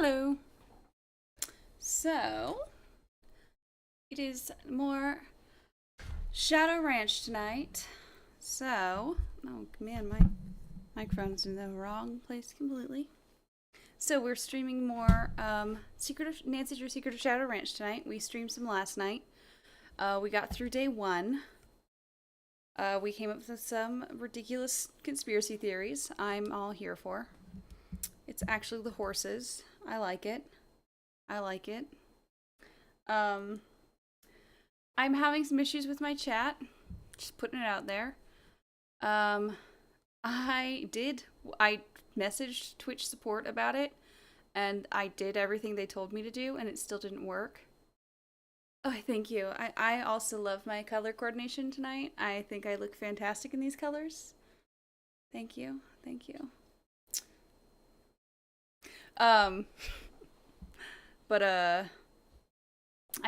Hello. So, it is more Shadow Ranch tonight. So, oh man, my microphone's in the wrong place completely. So we're streaming more Nancy Drew Secret of Shadow Ranch tonight. We streamed some last night. We got through day 1. We came up with some ridiculous conspiracy theories I'm all here for. It's actually the horses. I like it. I'm having some issues with my chat. Just putting it out there. I messaged Twitch support about it, and I did everything they told me to do, and it still didn't work. Oh, thank you. I also love my color coordination tonight. I think I look fantastic in these colors. Thank you. But I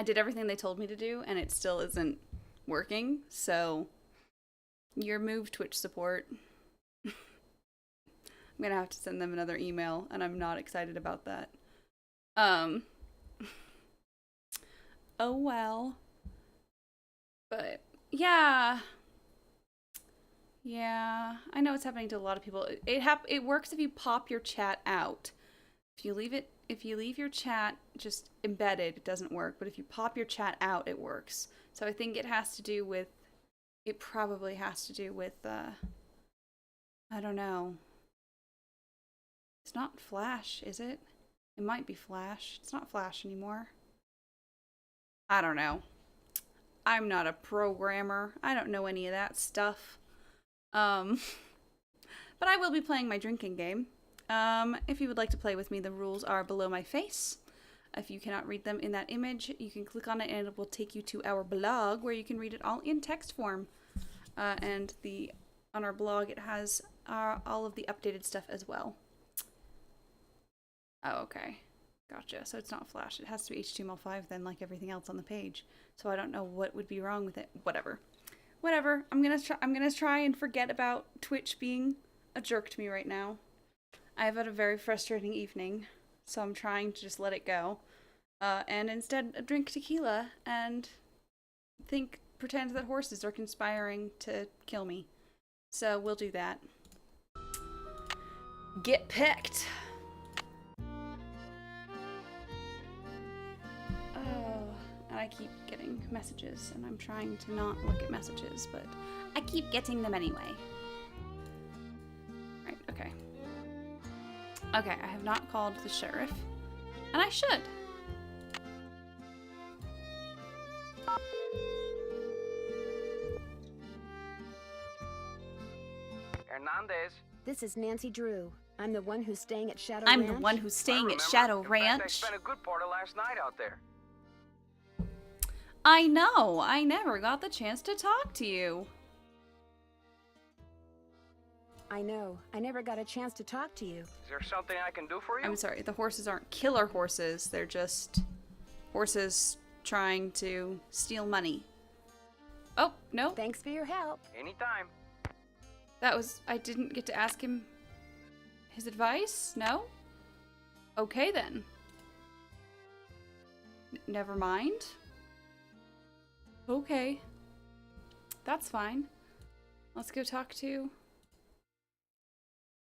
did everything they told me to do, and it still isn't working, so your move, Twitch support. I'm gonna have to send them another email, and I'm not excited about that. Oh well. But, yeah, I know it's happening to a lot of people. It works if you pop your chat out. If you leave your chat just embedded, it doesn't work. But if you pop your chat out, it works. So I think it probably has to do with, I don't know. It's not Flash, is it? It might be Flash. It's not Flash anymore. I don't know. I'm not a programmer. I don't know any of that stuff. But I will be playing my drinking game. If you would like to play with me, the rules are below my face. If you cannot read them in that image, you can click on it and it will take you to our blog where you can read it all in text form. And on our blog, it has all of the updated stuff as well. Oh, okay. Gotcha. So it's not Flash. It has to be HTML5 then, like everything else on the page. So I don't know what would be wrong with it. Whatever. I'm gonna try and forget about Twitch being a jerk to me right now. I've had a very frustrating evening, so I'm trying to just let it go. And instead drink tequila and pretend that horses are conspiring to kill me. So we'll do that. Get picked. And I keep getting messages, and I'm trying to not look at messages, but I keep getting them anyway. Right, okay. Okay, I have not called the sheriff, and I should. Hernandez. This is Nancy Drew. I'm the one who's staying at Shadow Ranch. I'm the one who's staying at Shadow Ranch. I spent a good part of last night out there. I know. I never got the chance to talk to you. I know. I never got a chance to talk to you. Is there something I can do for you? I'm sorry. The horses aren't killer horses. They're just horses trying to steal money. Oh, no. Thanks for your help. Anytime. I didn't get to ask him his advice? No? Okay, then. Never mind. Okay. That's fine. Let's go talk to...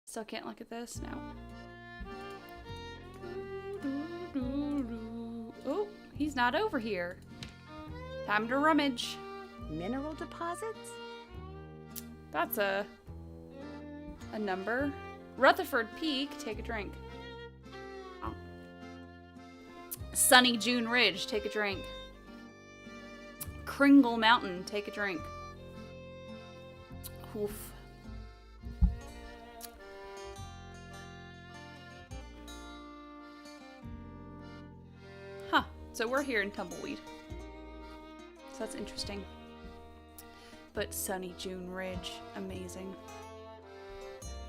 Still can't look at this? No. Oh, he's not over here. Time to rummage. Mineral deposits? That's a number. Rutherford Peak, take a drink. Oh. Sunny June Ridge, take a drink. Kringle Mountain, take a drink. Oof. Huh, so we're here in Tumbleweed. So that's interesting. But Sunny June Ridge, amazing.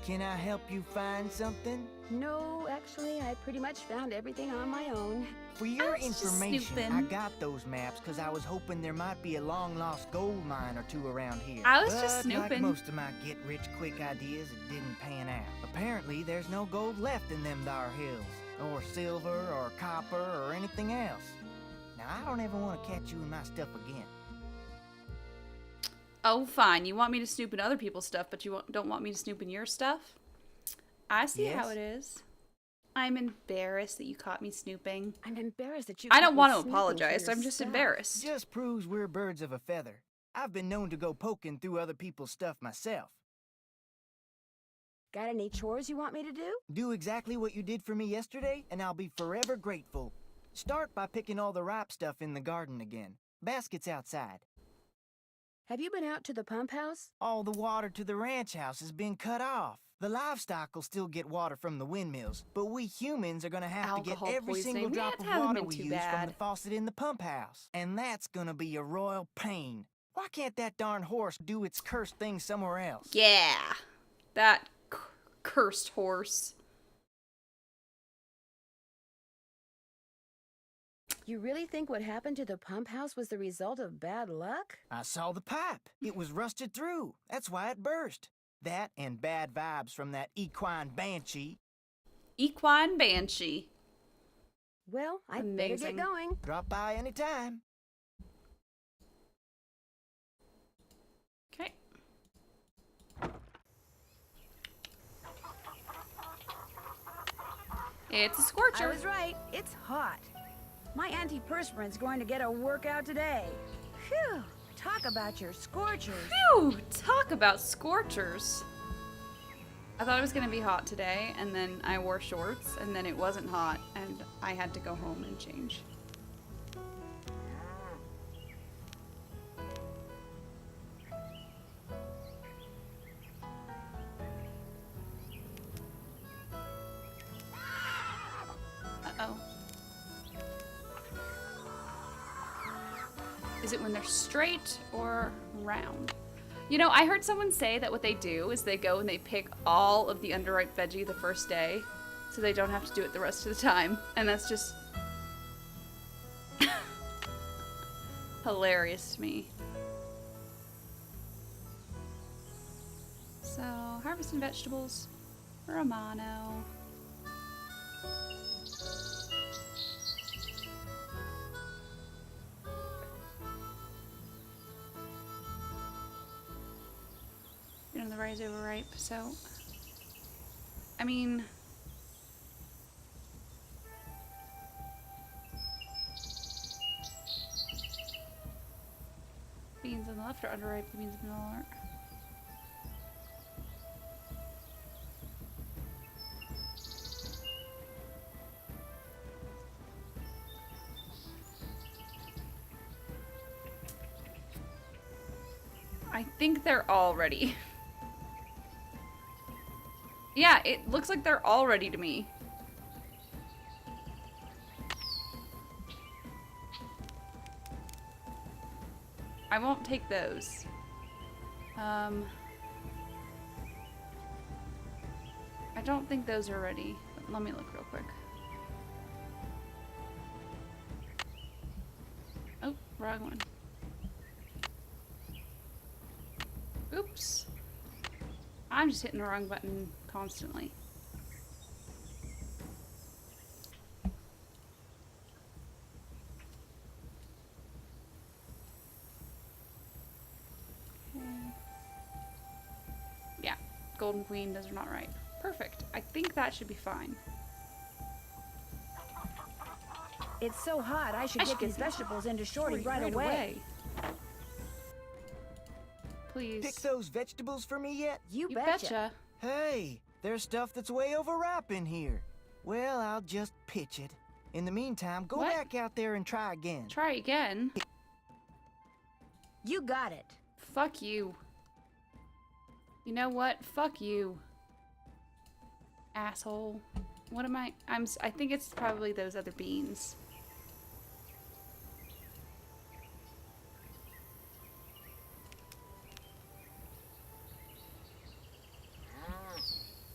Can I help you find something? No, actually, I pretty much found everything on my own. For your I was just information, snooping. I got those maps because I was hoping there might be a long-lost gold mine or two around here. I was but just like snooping. most of my get-rich-quick ideas, it didn't pan out. Apparently, there's no gold left in them thar hills. or silver, or copper, or anything else. Now, I don't ever want to catch you in my stuff again. Oh, fine. You want me to snoop in other people's stuff, but you don't want me to snoop in your stuff? I see how Yes? it is. I'm embarrassed that you caught me snooping. I'm embarrassed that you. I caught don't me want to snooping apologize. for your I'm just stuff. embarrassed. Just proves we're birds of a feather. I've been known to go poking through other people's stuff myself. Got any chores you want me to do? Do exactly what you did for me yesterday, and I'll be forever grateful. Start by picking all the ripe stuff in the garden again. Basket's outside. Have you been out to the pump house? All the water to the ranch house has been cut off. The livestock will still get water from the windmills, but we humans are gonna have to get Alcohol every single poisoning. drop That of hasn't water been we too use from bad. the faucet in the pump house. And that's gonna be a royal pain. Why can't that darn horse do its cursed thing somewhere else? Yeah. That cursed horse. You really think what happened to the pump house was the result of bad luck? I saw the pipe. It was rusted through. That's why it burst. That and bad vibes from that equine banshee. Equine banshee. Well, I'd better Amazing. get going. Drop by anytime. Okay. It's a I scorcher. was right. It's hot. My antiperspirant's going to get a workout today. Phew! Talk about your scorchers. Phew! Talk about scorchers. I thought it was gonna be hot today, and then I wore shorts, and then it wasn't hot, and I had to go home and change. Uh-oh. Is it when they're straight or round? You know, I heard someone say that what they do is they go and they pick all of the underripe veggie the first day, so they don't have to do it the rest of the time. And that's just hilarious to me. So, harvesting vegetables, Romano. You know, the rye's overripe, so I mean, beans on the left are underripe, the beans in the middle aren't. I think they're all ready. Yeah, it looks like they're all ready to me. I won't take those. I don't think those are ready. But let me look real quick. Oh, wrong one. Oops. I'm just hitting the wrong button constantly. Okay. Yeah, Golden Queen, those are not right. Perfect. I think that should be fine. It's so hot, I should get these vegetables into Shorty right away. Please. Pick those vegetables for me yet? You You betcha. betcha. Hey, there's stuff that's way overripe in here. Well, I'll just pitch it. In the meantime, go What? back out there and try again. Try again. You got it. Fuck you. You know what? Fuck you. Asshole. What am I? I think it's probably those other beans.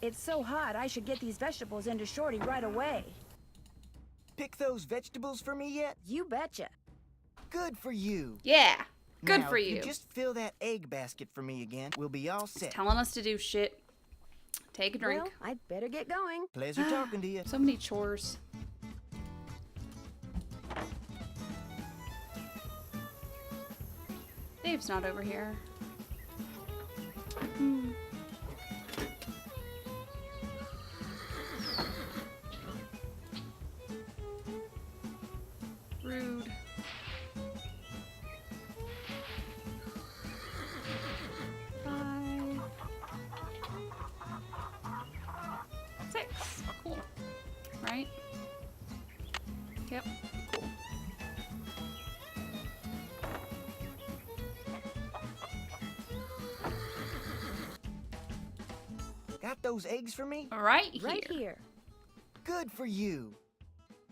It's so hot, I should get these vegetables into Shorty right away. Pick those vegetables for me yet? You betcha. Good for you. Yeah. Good Now, for if you. Just fill that egg basket for me again. We'll be all set. Telling us to do shit. Take a drink. Well, I'd better get going. Pleasure talking to you. So many chores. Dave's not over here. Rude. Five. 6. Cool. Right? Yep. Cool. Got those eggs for me? Right here. Right here. Good for you.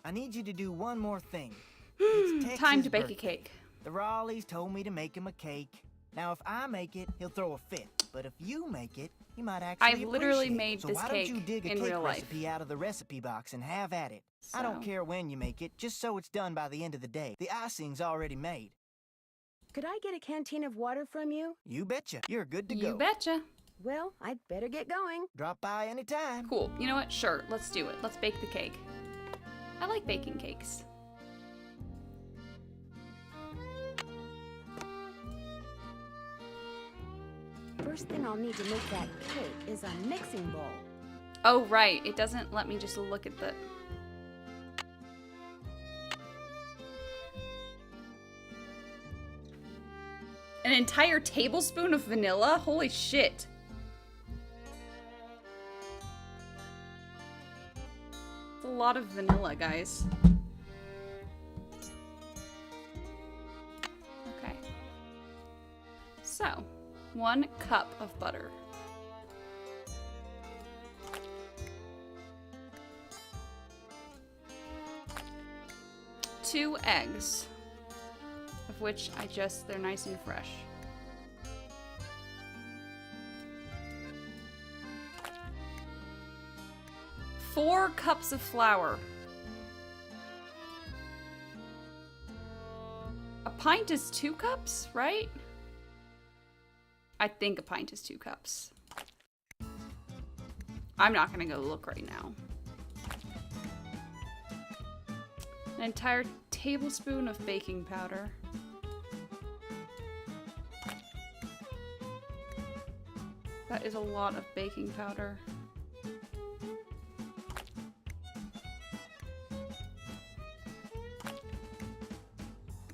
I need you to do one more thing. It's Tex's Time to bake birthday. a cake. The Raleighs told me to make him a cake. Now, if I make it, he'll throw a fit. But if you make it, he might actually I've literally appreciate it. made so this why cake don't you dig a in cake real life? recipe out of the recipe box and have at it? I don't So- care when you make it, just so it's done by the end of the day. The icing's already made. Could I get a canteen of water from you? You betcha. You're good to You go. betcha. Well, I'd better get going. Drop by anytime. Cool. You know what? Sure. Let's do it. Let's bake the cake. I like baking cakes. First thing I'll need to make that cake is a mixing bowl. Oh, right. It doesn't let me just look at the... An entire tablespoon of vanilla? Holy shit. It's a lot of vanilla, guys. Okay. So, 1 cup of butter. Two eggs, of which they're nice and fresh. Four cups of flour. A pint is 2 cups, right? I think a pint is 2 cups. I'm not gonna go look right now. An entire tablespoon of baking powder. That is a lot of baking powder.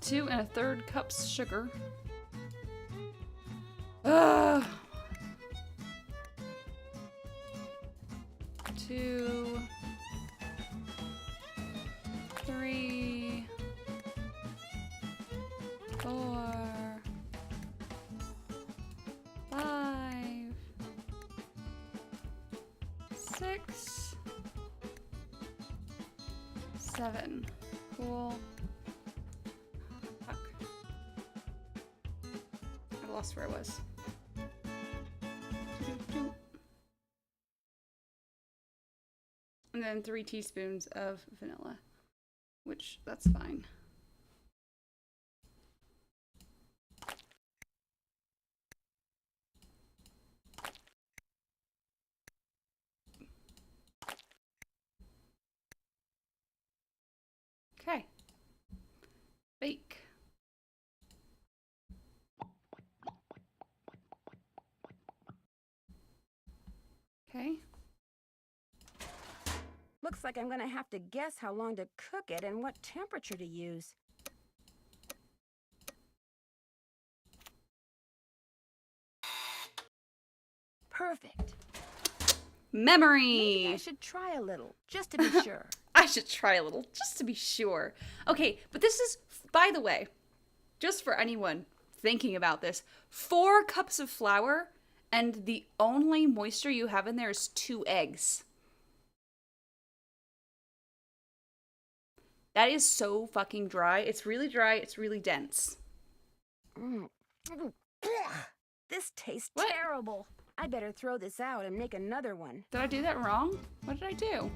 Two and a third cups sugar. Ugh. 2, 3, 4, 5, 6, 7. Cool. Fuck. I lost where I was. And then 3 teaspoons of vanilla, which that's fine. Okay. Bake. Okay. Looks like I'm gonna have to guess how long to cook it and what temperature to use. Perfect. Maybe I Memory! should try a little, just to be sure. I should try a little, just to be sure. Okay, but this is, by the way, just for anyone thinking about this, 4 cups of flour, and the only moisture you have in there is 2 eggs. That is so fucking dry. It's really dry. It's really dense. Mm. This tastes What? terrible. I better throw this out and make another one. Did I do that wrong? What did I do?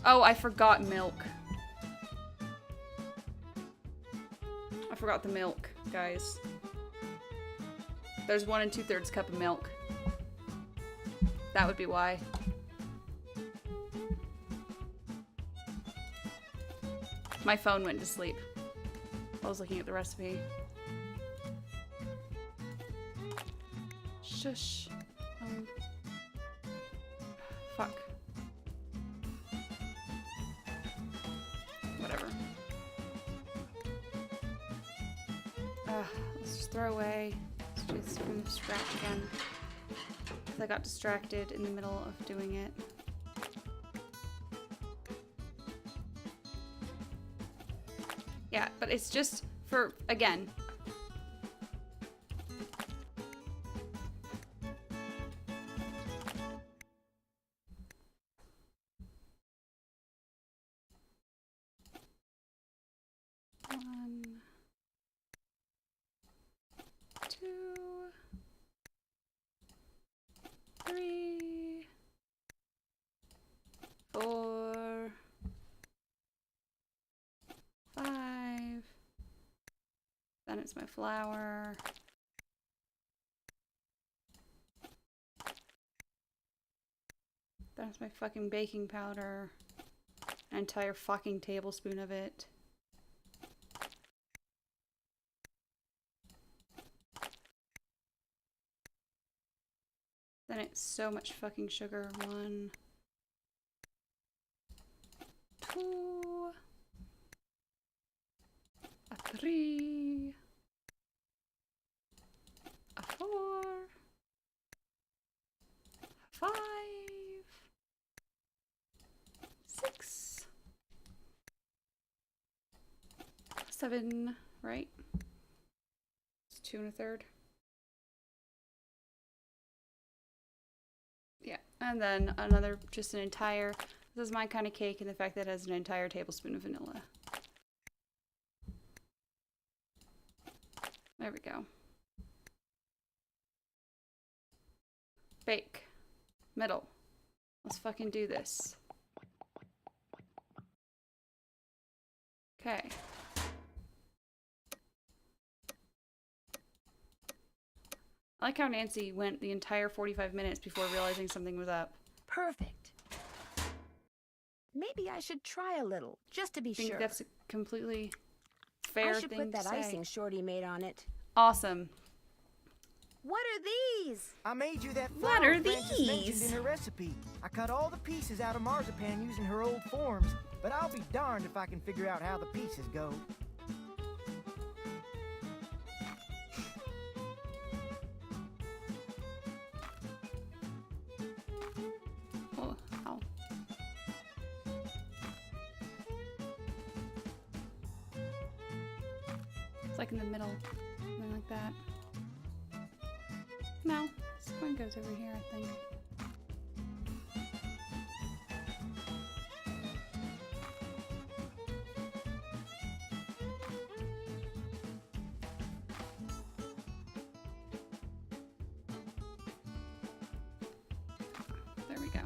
Oh, I forgot milk. I forgot the milk, guys. There's 1 2/3 cup of milk. That would be why. My phone went to sleep. I was looking at the recipe. Shush. Fuck. Whatever. Let's just throw away. Let's do this from scratch again. I got distracted in the middle of doing it. Yeah, but it's just for, again. One, two, three, four, five. Then it's my flour. Then it's my fucking baking powder. An entire fucking tablespoon of it. Then it's so much fucking sugar. 1, 2, 3, 4, 5, 6, 7, right? It's 2 1/3. Yeah, and then another, just an entire, this is my kind of cake, and the fact that it has an entire tablespoon of vanilla. There we go. Bake. Middle. Let's fucking do this. Okay. I like how Nancy went the entire 45 minutes before realizing something was up. Perfect. Maybe I should try a little, just to be I think sure. that's a completely fair I should thing put that to say. icing Shorty made on it. Awesome. What are these? I made you that What flour are Frances mentioned these? in her recipe. I cut all the pieces out of marzipan using her old forms, but I'll be darned if I can figure out how the pieces go. Oh, ow. It's like in the middle. Something like that. No, this one goes over here, I think. There we go.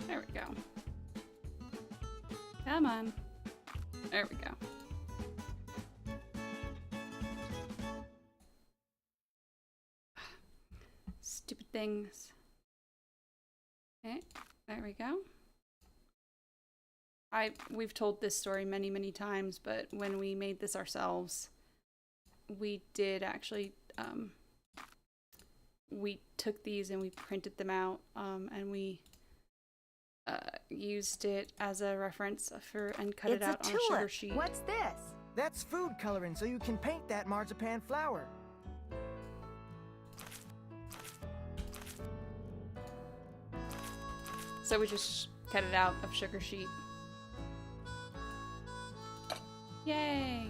There we go. Come on. There we go. Stupid things. Okay, there we go. We've told this story many, many times, but when we made this ourselves, we did actually, we took these and we printed them out, and we used it as a reference and cut it It's out a on a sugar tulip. sheet. What's this? That's food coloring, so you can paint that marzipan flour. So we just cut it out of sugar sheet. Yay!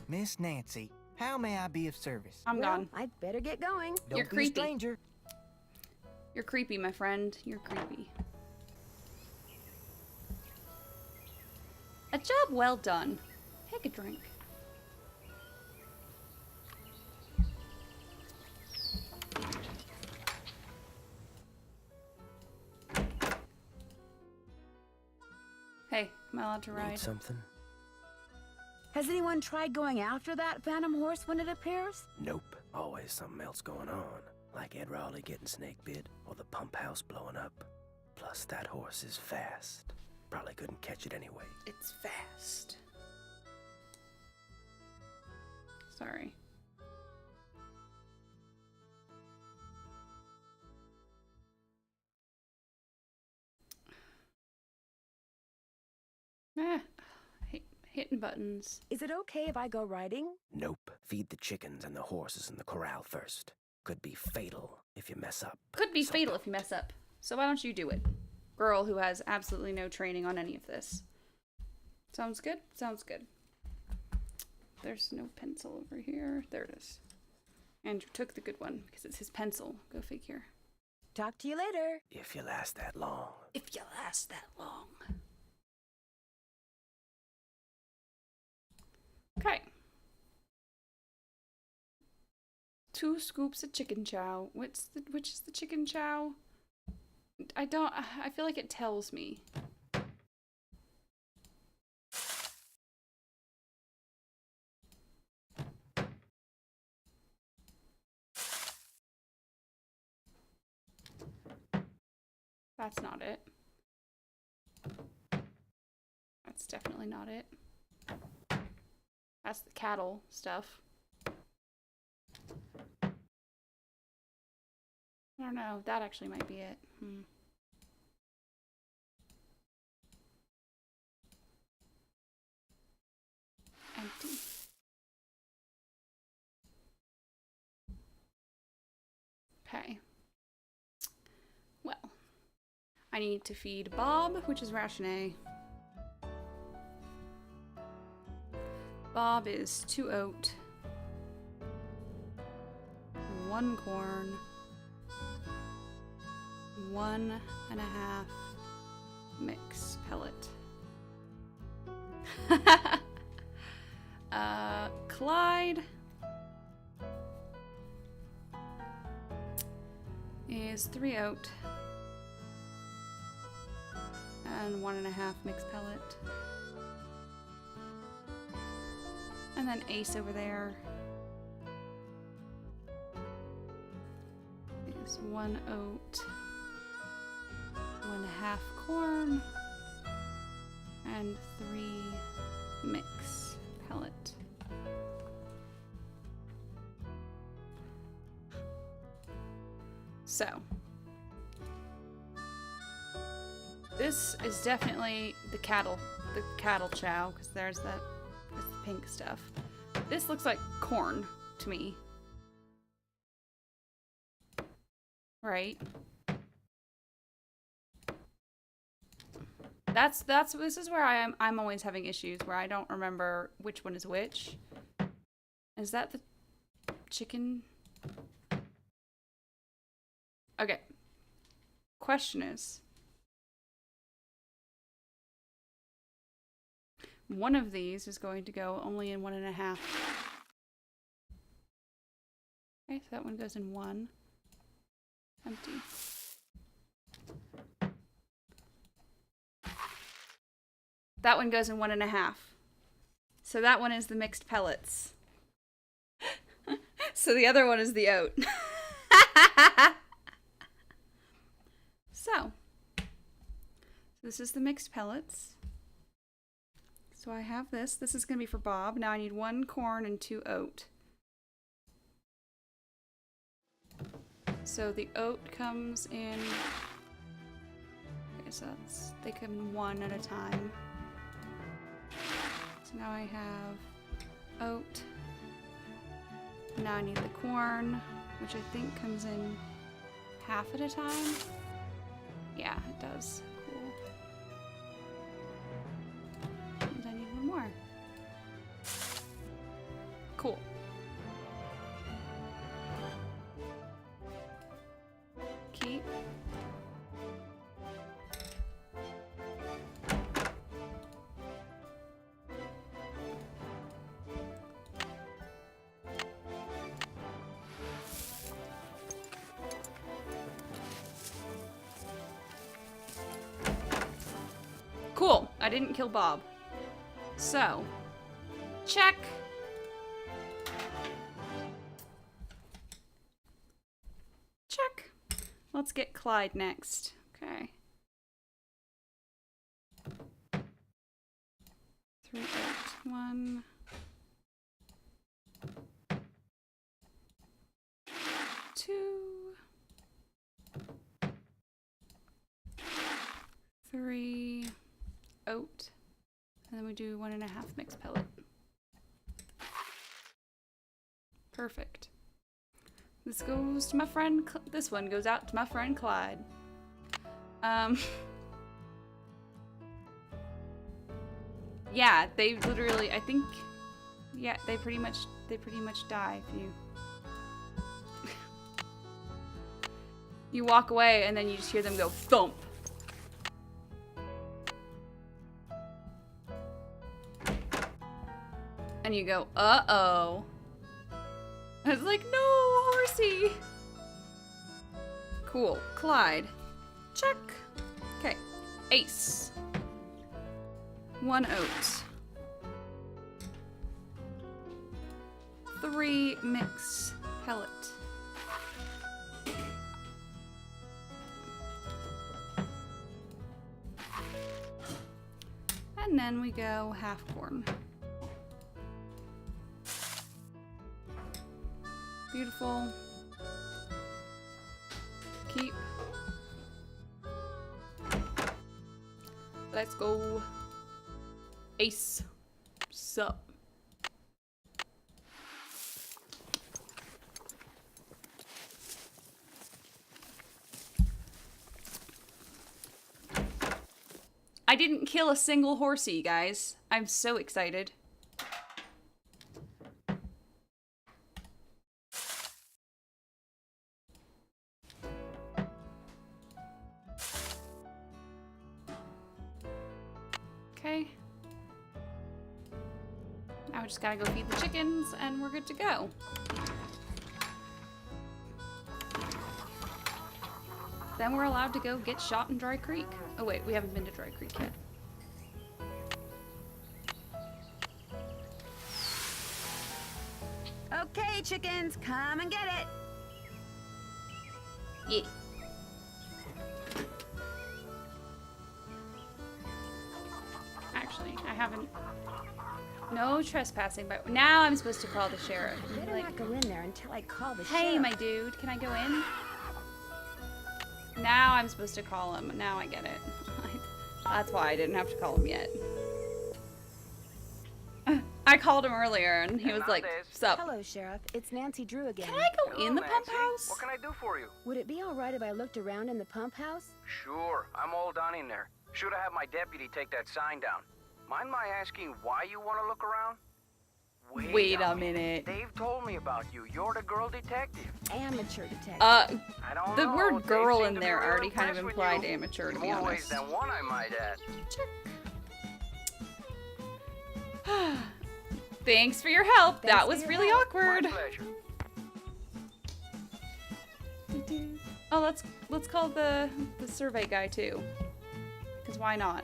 Miss Nancy, how may I be of service? I'm Well, gone. I'd better get going. Don't You're be creepy. a stranger. You're creepy, my friend. You're creepy. A job well done. Take a drink. Hey, am I allowed to ride? Need something? Has anyone tried going after that phantom horse when it appears? Nope. Always something else going on, like Ed Raleigh getting snake bit or the pump house blowing up. Plus, that horse is fast. Probably couldn't catch it anyway. It's fast. Sorry. Hitting buttons. Is it okay if I go riding? Nope. Feed the chickens and the horses in the corral first. Could be fatal if you mess up. Could be fatal if you mess up. So why don't you do it? Girl who has absolutely no training on any of this. Sounds good? Sounds good. There's no pencil over here. There it is. Andrew took the good one because it's his pencil. Go figure. Talk to you later. If you last that long. If you last that long. Okay. 2 scoops of chicken chow. Which is the chicken chow? I feel like it tells me. That's not it. That's definitely not it. That's the cattle stuff. I don't know. That actually might be it. Empty. Okay. Well, I need to feed Bob, which is ration A. Bob is 2 oat, 1 corn, 1.5 mix pellet. Clyde is 3 oat and 1.5 mix pellet. And then Ace over there is 1 oat, 1.5 corn, and 3 mix pellet. So, this is definitely the cattle chow, because there's the pink stuff. This looks like corn to me. Right? This is where I'm always having issues, where I don't remember which one is which. Is that the chicken? Okay. Question is, one of these is going to go only in 1.5. Okay, so that one goes in 1. Empty. That one goes in 1.5. So that one is the mixed pellets. So the other one is the oat. So this is the mixed pellets. So I have this. This is going to be for Bob. Now I need 1 corn and 2 oat. So the oat comes in... Okay, so they come in 1 at a time. So now I have oat. Now I need the corn, which I think comes in half at a time. Yeah, it does. Cool. And I need 1 more. Cool. Keep. Cool. I didn't kill Bob. So, check. Let's get Clyde next. Okay. 3, 8, 1. 2. 3 oat, and then we do 1.5 mixed pellet. Perfect. This goes to my friend. This one goes out to my friend Clyde. Yeah, they literally. I think. Yeah, they pretty much die if you. You walk away and then you just hear them go thump. And you go, uh-oh. And it's like, no, horsey. Cool. Clyde. Check. Okay. Ace. 1 oat. 3 mix pellet. And then we go half corn. Beautiful. Keep. Let's go. Ace. Sup. I didn't kill a single horsey, guys. I'm so excited. Okay. Now we just gotta go feed the chickens and we're good to go. Then we're allowed to go get shot in Dry Creek. Oh wait, we haven't been to Dry Creek yet. Okay, chickens, come and get it. Yeah. Actually, I haven't. No trespassing, but now I'm supposed to call the sheriff. Better Like, not go in there until I call the hey, sheriff. my dude, can I go in? Now I'm supposed to call him. Now I get it. That's why I didn't have to call him yet. I called him earlier and he was like, sup? Hello, Sheriff. It's Nancy Drew again. Can I go in the pump Nancy. house? What can I do for you? Would it be all right if I looked around in the pump house? Sure, I'm all done in there. Should have had my deputy take that sign down. Mind my asking why you want to look around? Wait a minute. Dave told me about you. You're the girl detective. Amateur detective. I don't The know. word Dave girl seemed in to be there real already kind of impressed with implied you. amateur, to In be more ways honest. than one, I might add. Thanks for your help. Thanks That for was your really help. awkward. My pleasure. Oh, let's call the survey guy too. Cause why not?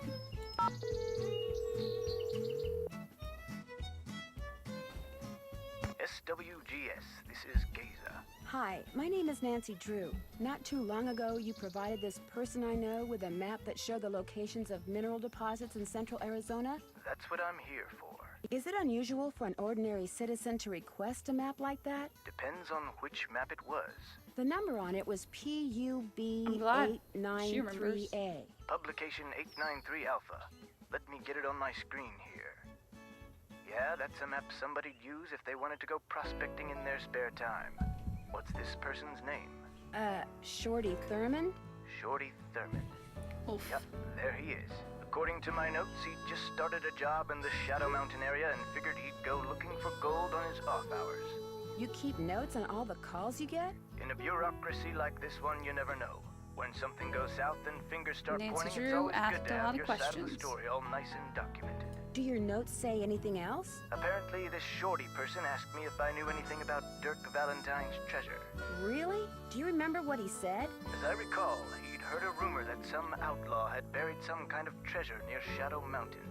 SWGS, this is Geza. Hi, my name is Nancy Drew. Not too long ago, you provided this person I know with a map that showed the locations of mineral deposits in central Arizona. That's what I'm here for. Is it unusual for an ordinary citizen to request a map like that? Depends on which map it was. The number on it was I'm glad she remembers. PUB893A. Publication 893 Alpha. Let me get it on my screen here. Yeah, that's a map somebody'd use if they wanted to go prospecting in their spare time. What's this person's name? Shorty Thurman? Shorty Thurman. Oof. Yep, there he is. According to my notes, he just started a job in the Shadow Mountain area and figured he'd go looking for gold on his off hours. You keep notes on all the calls you get? In a bureaucracy like this one, you never know. When something goes south and fingers start Nancy pointing, Drew it's always asked good to a have lot of your side of the questions. story all nice and documented. Do your notes say anything else? Apparently, this Shorty person asked me if I knew anything about Dirk Valentine's treasure. Really? Do you remember what he said? As I recall, he'd heard a rumor that some outlaw had buried some kind of treasure near Shadow Mountain.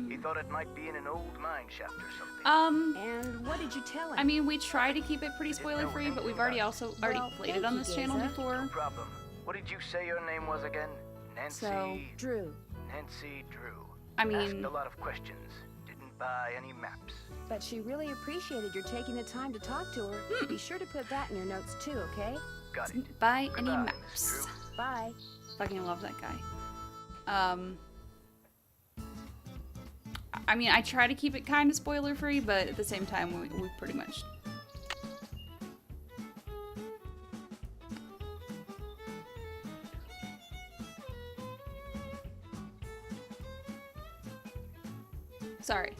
He thought it might be in an old mine shaft or something. And what did you tell him? I mean, we try to keep it pretty spoiler free, but we've already played it on Well, this thank channel you, before. No problem. What did you say your name was again? Nancy... So, Drew. Nancy Drew. I mean... Asked a lot of questions. Didn't buy any maps. But she really appreciated your taking the time to talk to her. Be sure to put that in your notes too, okay? Got it. Didn't buy any Goodbye, maps. Miss Drew. Bye. Fucking love that guy. I mean, I try to keep it kind of spoiler free, but at the same time, we pretty much. Sorry.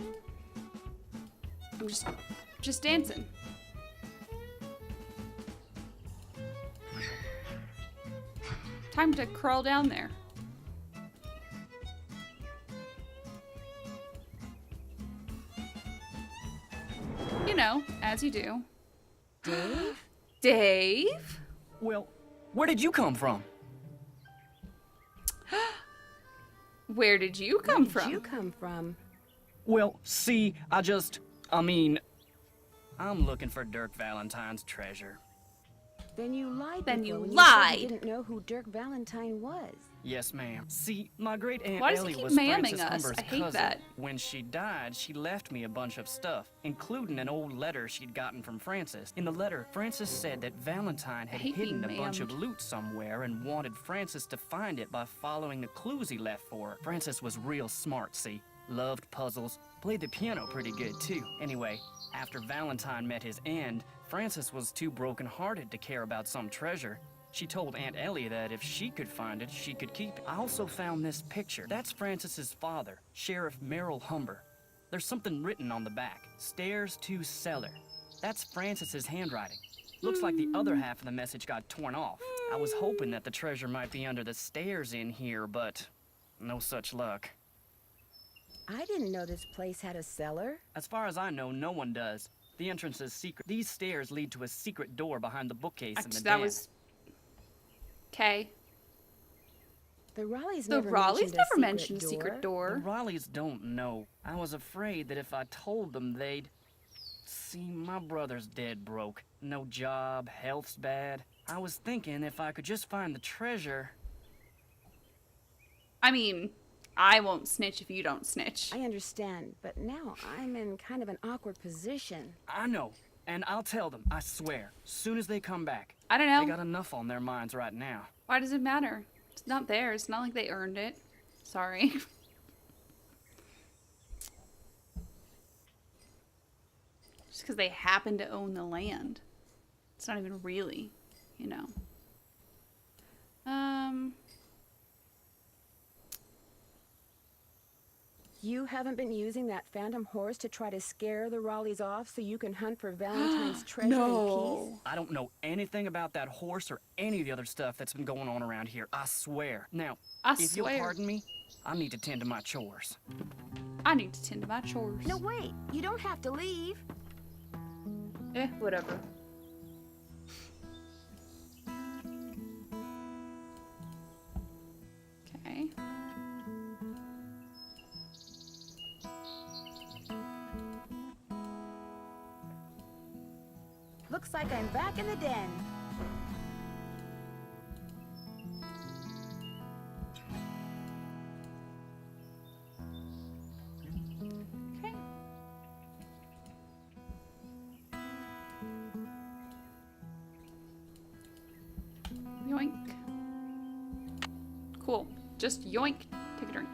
I'm just dancing. Time to crawl down there. You know, as you do. Dave? Dave? Well, where did you come from? Where did you come Where did you come from? Well, see, I'm looking for Dirk Valentine's treasure. Then you lied. Then before you when said lied. You didn't know who Dirk Valentine was. Yes, ma'am. See, my great aunt Why does he Ellie keep was mamming Francis us? Humber's I hate cousin. that. When she died, she left me a bunch of stuff, including an old letter she'd gotten from Francis. In the letter, Francis said that Valentine had hate hidden a being bunch of mammed. loot somewhere and wanted Francis to find it by following the clues he left for her. Francis was real smart, see? Loved puzzles, played the piano pretty good too. Anyway, after Valentine met his end, Francis was too broken-hearted to care about some treasure. She told Aunt Ellie that if she could find it, she could keep it. I also found this picture. That's Francis's father, Sheriff Merrill Humber. There's something written on the back. Stairs to cellar. That's Francis's handwriting. Looks like the other half of the message got torn off. I was hoping that the treasure might be under the stairs in here, but no such luck. I didn't know this place had a cellar. As far as I know, no one does. The entrance is secret. These stairs lead to a secret door behind the bookcase in the That den. was. Okay. The Raleighs The never Raleighs never mentioned mentioned secret The door. Raleighs don't know. I was afraid that if I told them, they'd... See, my brother's dead broke. No job, health's bad. I was thinking if I could just find the treasure... I mean, I won't snitch if you don't snitch. I understand, but now I'm in kind of an awkward position. I know, and I'll tell them, I swear, soon as they come back. I don't They know. got enough on their minds right now. Why does it matter? It's not theirs. It's not like they earned it. Sorry. Just because they happen to own the land. It's not even really, you know. You haven't been using that phantom horse to try to scare the Raleighs off so you can hunt for Valentine's treasure in peace? I don't know anything about that horse or any of the other stuff that's been going on around here. I swear. Now, I if swear. you'll pardon me, I need to tend to my chores. I need to tend to my chores. No, wait. You don't have to leave. Whatever. Okay. Looks like I'm back in the den. Okay. Yoink. Cool. Just yoink. Take a drink.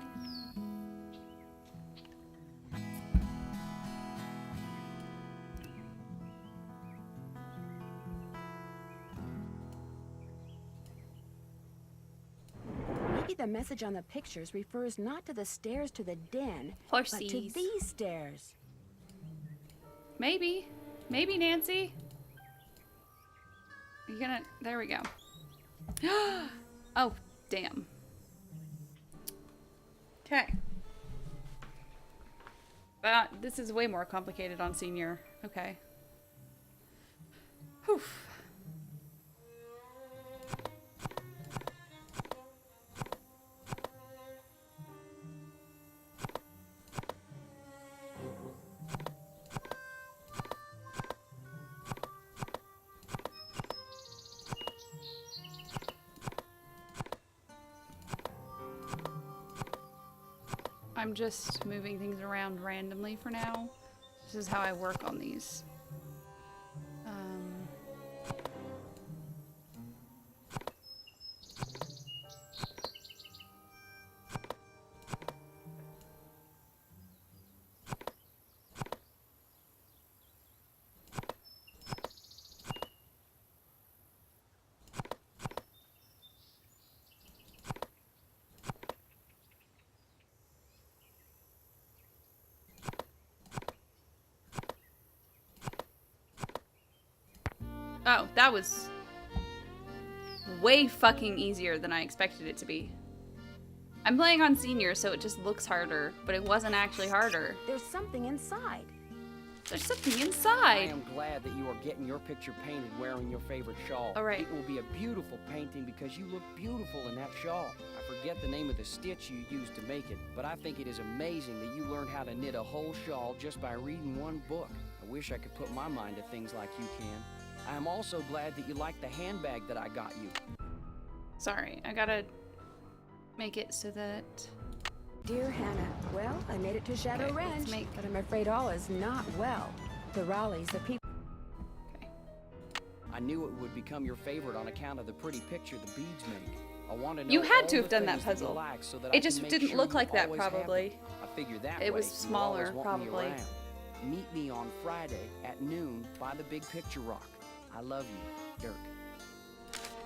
Maybe the message on the pictures refers not to the stairs to the den, but to Horsies. these stairs. Maybe. Maybe, Nancy. You gonna... There we go. Oh, damn. Okay. This is way more complicated on Senior. Okay. Whew. I'm just moving things around randomly for now. This is how I work on these. Oh, that was way fucking easier than I expected it to be. I'm playing on senior, so it just looks harder, but it wasn't actually harder. There's something inside. There's something I inside. am glad that you are getting your picture painted wearing your favorite shawl. All right. It will be a beautiful painting because you look beautiful in that shawl. I forget the name of the stitch you used to make it, but I think it is amazing that you learned how to knit a whole shawl just by reading one book. I wish I could put my mind to things like you can. I am also glad that you like the handbag that I got you. Sorry, I gotta make it so that... Dear Hannah, well, I made it to Shadow Okay, let's Ranch, make- but I'm afraid all is not well. The Raleighs, the people... I knew it would become your favorite on account of the pretty picture the beads make. I want to know You had all to have the done that things that you puzzle. like so that It I just can make didn't sure look you like that, always have them. probably. I figure that It way was you smaller, always want me probably. around. Meet me on Friday at noon by the Big Picture Rock. I love you, Dirk.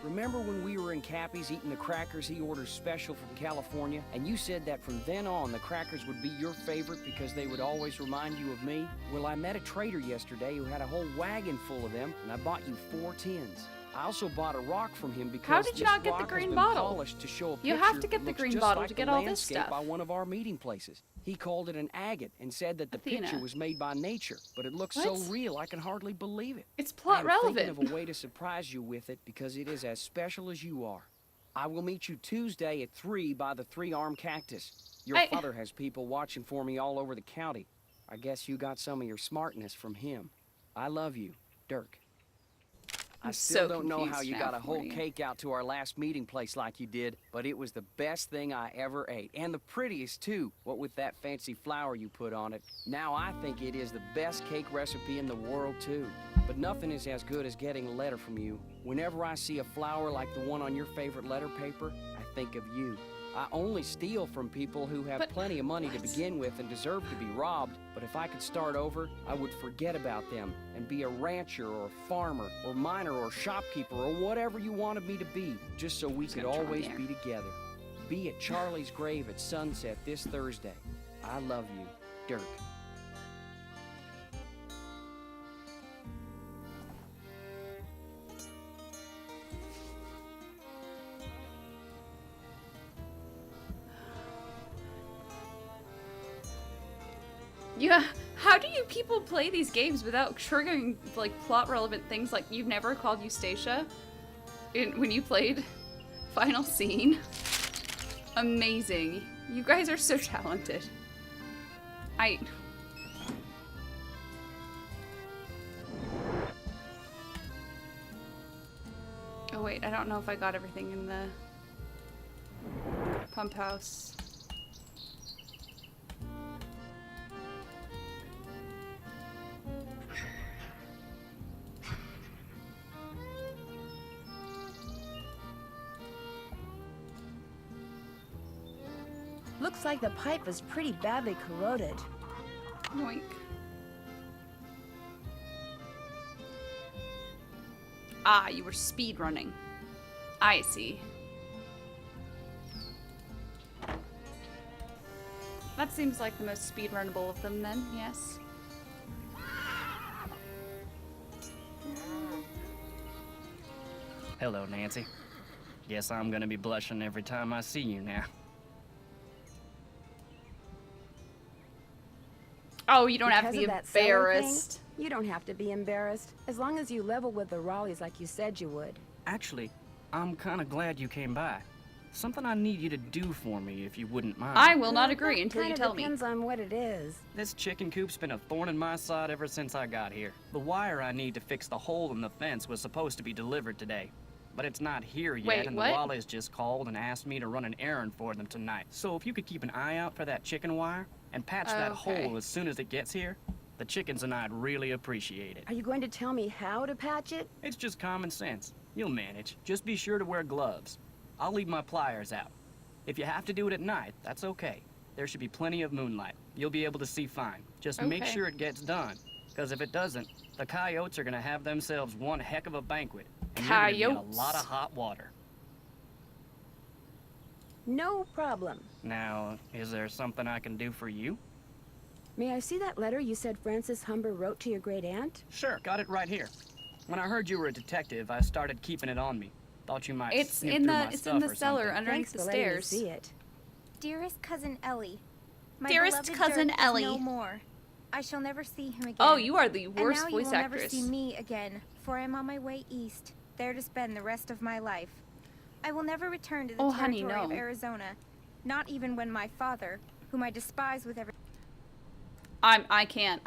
Remember when we were in Cappy's eating the crackers he orders special from California, and you said that from then on the crackers would be your favorite because they would always remind you of me? Well, I met a trader yesterday who had a whole wagon full of them, and I bought you 4 tins. I also bought a rock from him because How did you this not get the rock green has been bottle? polished to show a You picture have to get that the looks green just bottle like to the get all this landscape stuff. by one of our meeting places. He called it an agate and said that the Athena. picture was made by nature, but it looks so What? real I can hardly believe it. It's plot I'm relevant. thinking of a way to surprise you with it because it is as special as you are. I will meet you Tuesday at 3 by the 3-armed cactus. Your father has people watching for me all over the county. I guess you got some of your smartness from him. I love you, Dirk. I I'm still so don't know how confused you now got a for whole you. cake out to our last meeting place like you did, but it was the best thing I ever ate. And the prettiest, too, what with that fancy flower you put on it. Now I think it is the best cake recipe in the world, too. But nothing is as good as getting a letter from you. Whenever I see a flower like the one on your favorite letter paper, I think of you. I only steal from people who have But plenty of money to what? begin with and deserve to be robbed, but if I could start over, I would forget about them and be a rancher or a farmer or miner or shopkeeper or whatever you wanted me to be, just so we could gonna draw always there. be together. Be at Charlie's grave at sunset this Thursday. I love you, Dirk. Yeah, how do you people play these games without triggering, like, plot-relevant things like you've never called Eustacia when you played Final Scene? Amazing. You guys are so talented. Oh wait, I don't know if I got everything in the pump house. Looks like the pipe is pretty badly corroded. Yoink. Ah, you were speed running. I see. That seems like the most speed runnable of them then, yes. Hello, Nancy. Guess I'm gonna be blushing every time I see you now. Oh, you don't have to Because be of that selling thing, embarrassed. you don't have to be embarrassed, as long as you level with the Raleighs like you said you would. Actually, I'm kinda glad you came by. Something I need you to do for me, if you wouldn't mind. I will not Well, agree that until you kinda tell me. depends on what it is. This chicken coop's been a thorn in my side ever since I got here. The wire I need to fix the hole in the fence was supposed to be delivered today. but it's not here yet, Wait, and what? the Wallies just called and asked me to run an errand for them tonight. So if you could keep an eye out for that chicken wire and patch that Okay. hole as soon as it gets here, the chickens and I'd really appreciate it. Are you going to tell me how to patch it? It's just common sense. You'll manage. Just be sure to wear gloves. I'll leave my pliers out. If you have to do it at night, that's okay. There should be plenty of moonlight. You'll be able to see fine. Just make Okay. sure it gets done. Because if it doesn't, the coyotes are going to have themselves one heck of a banquet. And you're gonna be in a Coyotes. lot of hot water. No problem. Now, is there something I can do for you? May I see that letter you said Francis Humber wrote to your great aunt? Sure, got it right here. When I heard you were a detective, I started keeping it on me. Thought you might It's snip in through the my it's stuff in the or cellar something. underneath Thanks the for letting me stairs. see it. Dearest cousin Ellie, my Dearest beloved cousin Dirk Ellie. is no more. I shall never see him again. Oh, you are the and worst now voice you will actress. never see me again, for I am on my way east, there to spend the rest of my life. I will never return to the Oh, honey, territory of no. Arizona, not even when my father, whom I despise with every... I can't.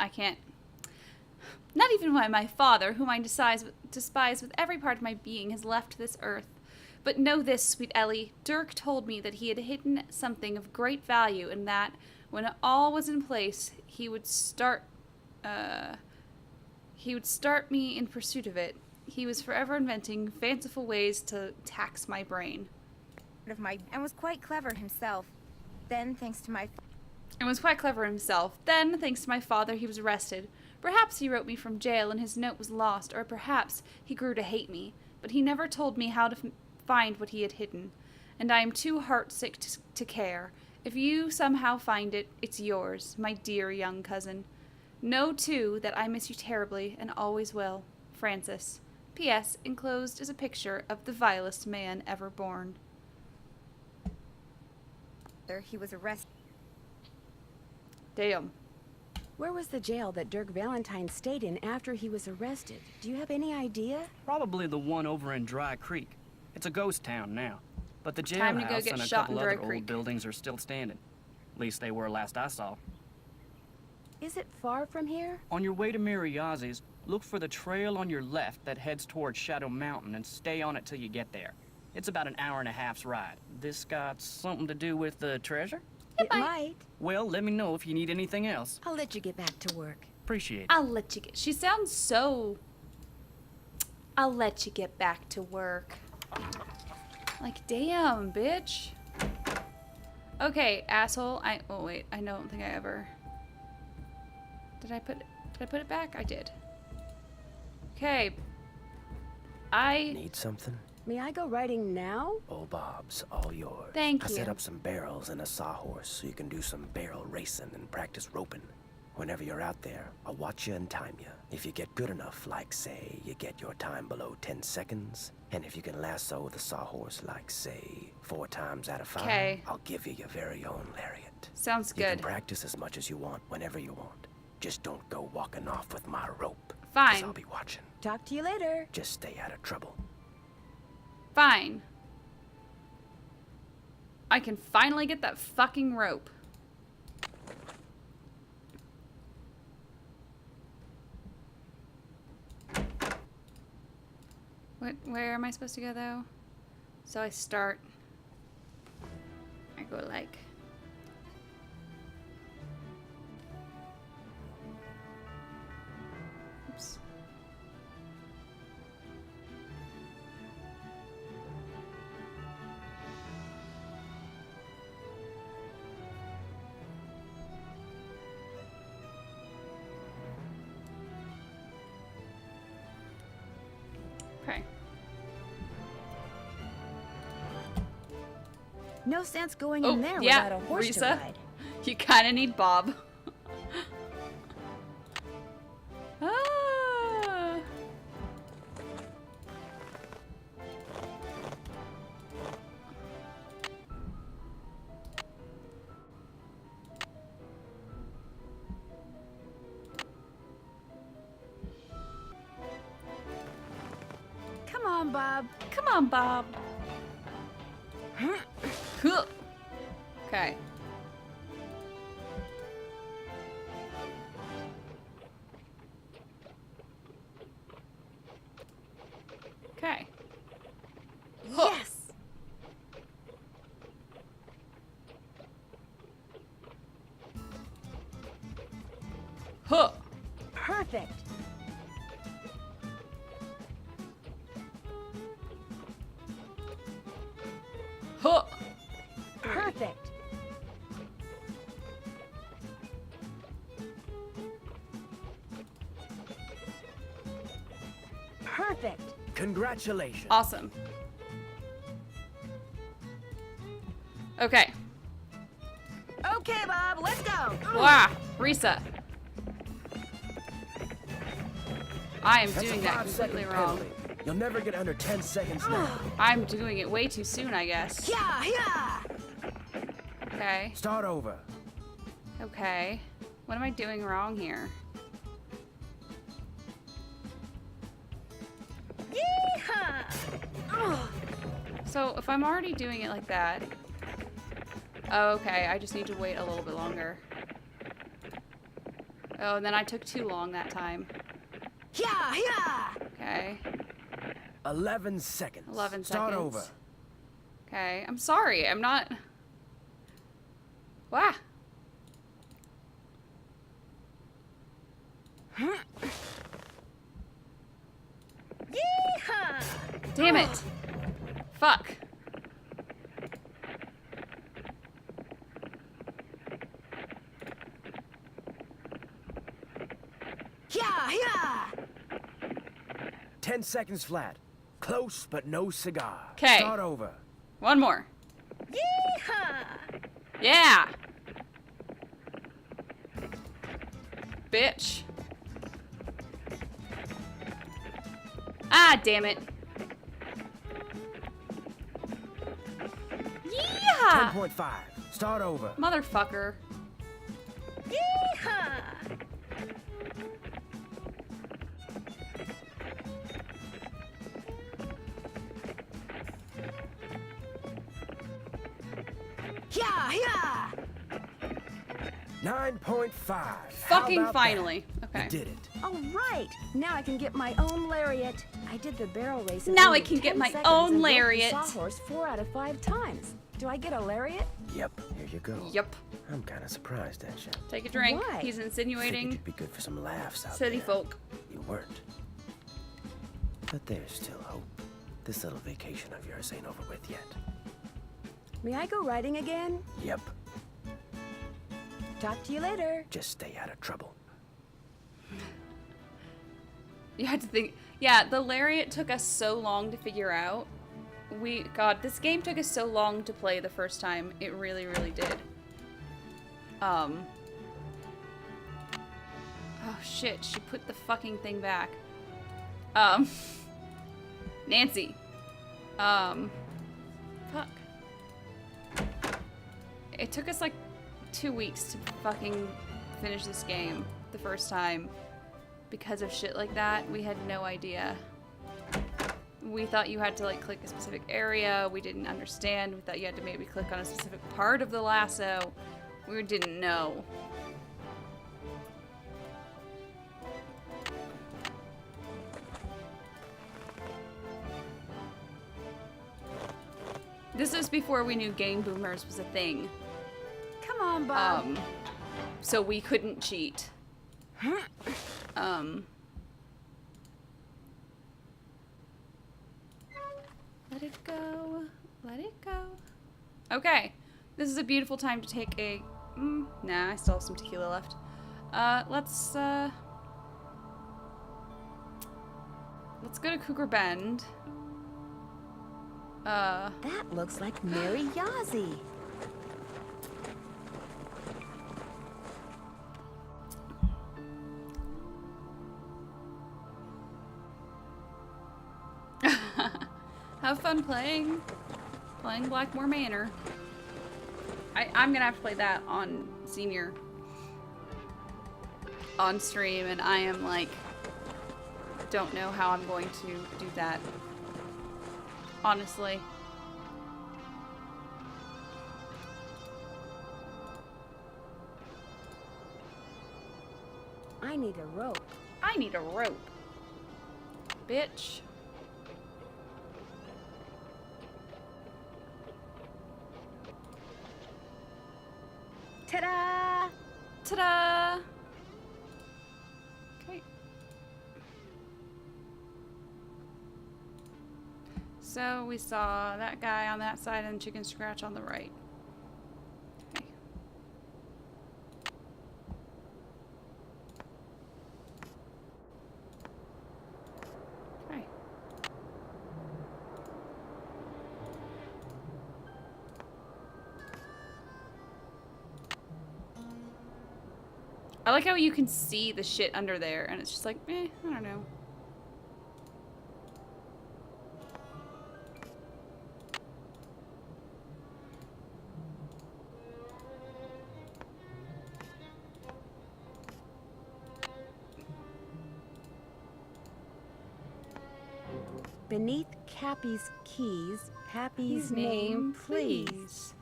Not even when my father, whom I despise with every part of my being, has left this earth. But know this, sweet Ellie, Dirk told me that he had hidden something of great value, and that when all was in place, he would start me in pursuit of it. He was forever inventing fanciful ways to tax my brain. of my... and was quite clever himself. Then, thanks to my... And was quite clever himself. Then, thanks to my father, he was arrested. Perhaps he wrote me from jail and his note was lost, or perhaps he grew to hate me. But he never told me how to find what he had hidden. And I am too heartsick to care. If you somehow find it, it's yours, my dear young cousin. Know, too, that I miss you terribly and always will. Francis. P.S. Enclosed is a picture of the vilest man ever born. he was arrested. Damn. Where was the jail that Dirk Valentine stayed in after he was arrested? Do you have any idea? Probably the one over in Dry Creek. It's a ghost town now. But the Time to go jailhouse get and a shot couple in Dry other Creek. old buildings are still standing. At least they were last I saw. Is it far from here? On your way to Mariazzi's, look for the trail on your left that heads towards Shadow Mountain and stay on it till you get there. It's about an hour and a half's ride. This got something to do with the treasure? It might. Well, let me know if you need anything else. I'll let you get back to work. Appreciate it. I'll let you get... She sounds so... I'll let you get back to work. Like, damn, bitch. Okay, asshole. Oh, wait. I don't think I ever... Did I put it back? I did. Okay. Need something? May I go riding now? Old Bob's all yours. Thank I you. set up some barrels and a sawhorse so you can do some barrel racing and practice roping. Whenever you're out there, I'll watch you and time you. If you get good enough, like, say, you get your time below 10 seconds, and if you can lasso the sawhorse, like, say, 4 times out of 5, 'Kay. I'll give you your very own lariat. Sounds You can good. practice as much as you want, whenever you want. Just don't go walking off with my rope. 'Cause Fine. I'll be watching. Talk to you later. Just stay out of trouble. Fine. I can finally get that fucking rope. Where am I supposed to go, though? So I start... I go like... Oops. Okay. No sense going Oh, in there yeah, without a horse to Rissa. ride. You kind of need Bob. Ah. Come on, Bob. Come on, Bob. Okay. Okay. Perfect. Congratulations. Awesome. Okay. Okay, Bob, let's go. Wow, Rissa. I am That's doing a that 5 completely second wrong. penalty. You'll never get under 10 seconds now. I'm doing it way too soon, I guess. Yeah, yeah. Okay. Start over. Okay. What am I doing wrong here? Yeehaw! So, if I'm already doing it like that... Oh, okay, I just need to wait a little bit longer. Oh, and then I took too long that time. Yeah, yeah. Okay. 11 seconds. 11 Start seconds. over. Okay, I'm sorry, I'm not... Wow. Yeehaw! Damn it. Fuck. Yeah, yeah. 10 seconds flat. Close, but no cigar. 'Kay. Start over. One more. Yeehaw! Yeah. Bitch. Ah, damn it. Yeah. 10.5. Start over. Motherfucker. Yeehaw! Yeah, yeah. 9.5. Fucking How about finally. that? Okay. You did it. All right. Now I can get my own lariat. I did the barrel race. in Now only I can get 10 my seconds own and broke the lariat. Sawhorse 4 out of 5 times. Do I get a lariat? Yep, here you go. Yep. I'm kind of surprised at you. Take a drink. Why? He's Figured insinuating you'd be good for some laughs out city there. folk. You weren't. But there's still hope. This little vacation of yours ain't over with yet. May I go riding again? Yep. Talk to you later. Just stay out of trouble. You had to think. Yeah, the lariat took us so long to figure out. God, this game took us so long to play the first time. It really, really did. Oh shit, she put the fucking thing back. Nancy. Fuck. It took us like 2 weeks to fucking finish this game the first time. Because of shit like that, we had no idea. We thought you had to like click a specific area. We didn't understand. We thought you had to maybe click on a specific part of the lasso. We didn't know. This was before we knew Game Boomers was a thing. Come on, Bob. So we couldn't cheat. Let it go. Let it go. Okay. This is a beautiful time to take a... nah, I still have some tequila left. Let's go to Cougar Bend. That looks like Mary Yazzie. Have fun playing Blackmore Manor. I'm gonna have to play that on Senior on stream, and I am like, don't know how I'm going to do that. Honestly. I need a rope. I need a rope. Bitch. Ta-da! Ta-da! Okay. So we saw that guy on that side and Chicken Scratch on the right. Okay. Okay. I like how you can see the shit under there, and it's just like, I don't know. Beneath Cappy's keys, Pappy's name, please.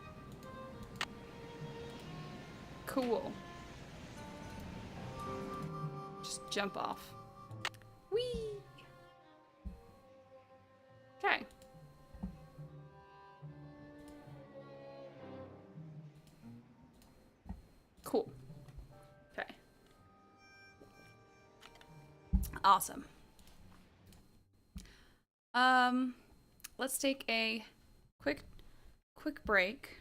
Cool. Just jump off. Whee! Okay. Cool. Okay. Awesome. Let's take a quick break.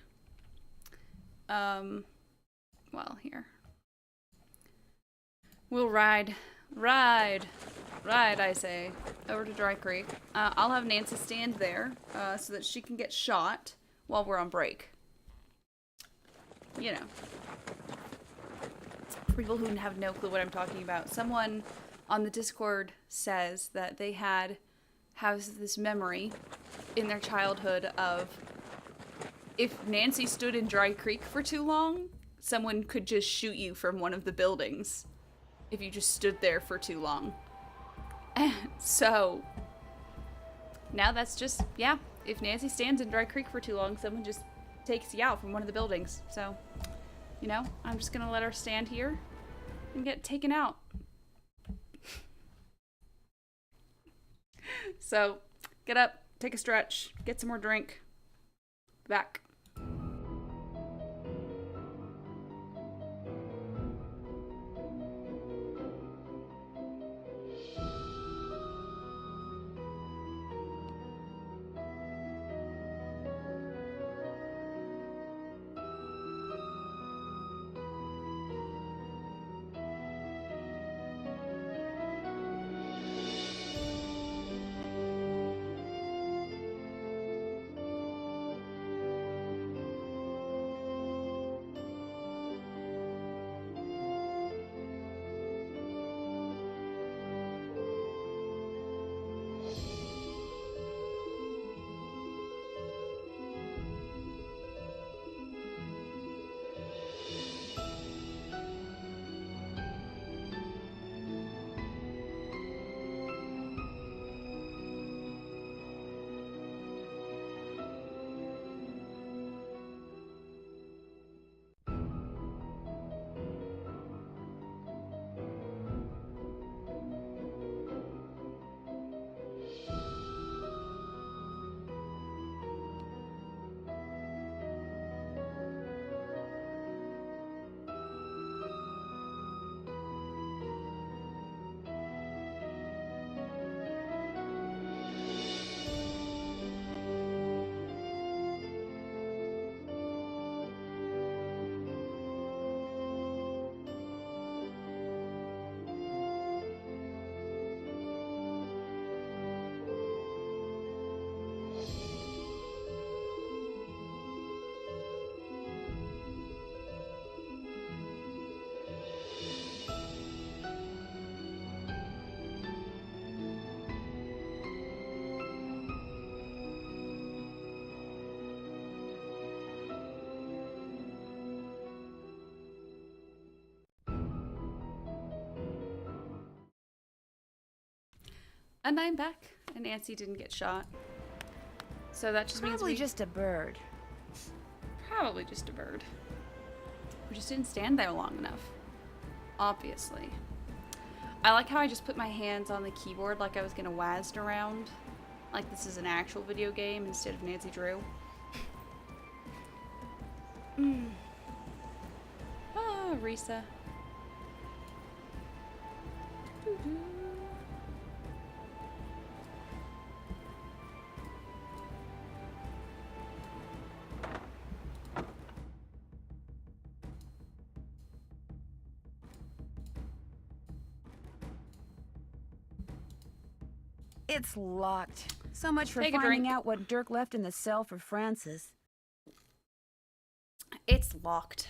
Well, here. We'll ride, I say, over to Dry Creek. I'll have Nancy stand there, so that she can get shot while we're on break. You know. For people who have no clue what I'm talking about, someone on the Discord says that they has this memory in their childhood of if Nancy stood in Dry Creek for too long, someone could just shoot you from one of the buildings if you just stood there for too long. So now that's just, yeah, if Nancy stands in Dry Creek for too long, someone just takes you out from one of the buildings. So, you know, I'm just gonna let her stand here and get taken out. So, get up, take a stretch, get some more drink. Back. And I'm back, and Nancy didn't get shot. So that just means Probably just a bird. Probably just a bird. We just didn't stand there long enough. Obviously. I like how I just put my hands on the keyboard like I was gonna WASD around. Like this is an actual video game instead of Nancy Drew. Ah, Rissa. Doo-doo. It's locked. So much for Take a finding drink. out what Dirk left in the cell for Francis. It's locked.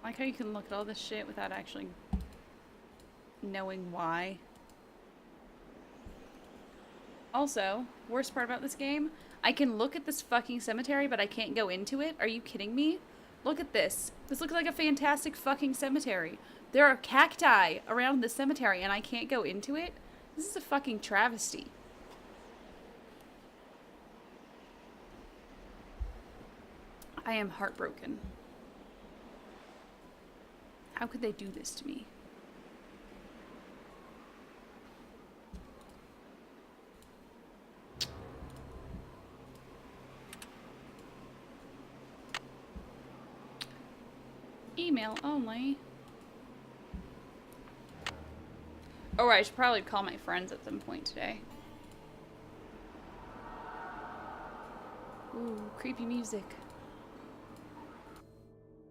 like how you can look at all this shit without actually knowing why. Also, worst part about this game, I can look at this fucking cemetery, but I can't go into it. Are you kidding me? Look at this. This looks like a fantastic fucking cemetery. There are cacti around the cemetery, and I can't go into it? This is a fucking travesty. I am heartbroken. How could they do this to me? Email only. Oh, I should probably call my friends at some point today. Ooh, creepy music.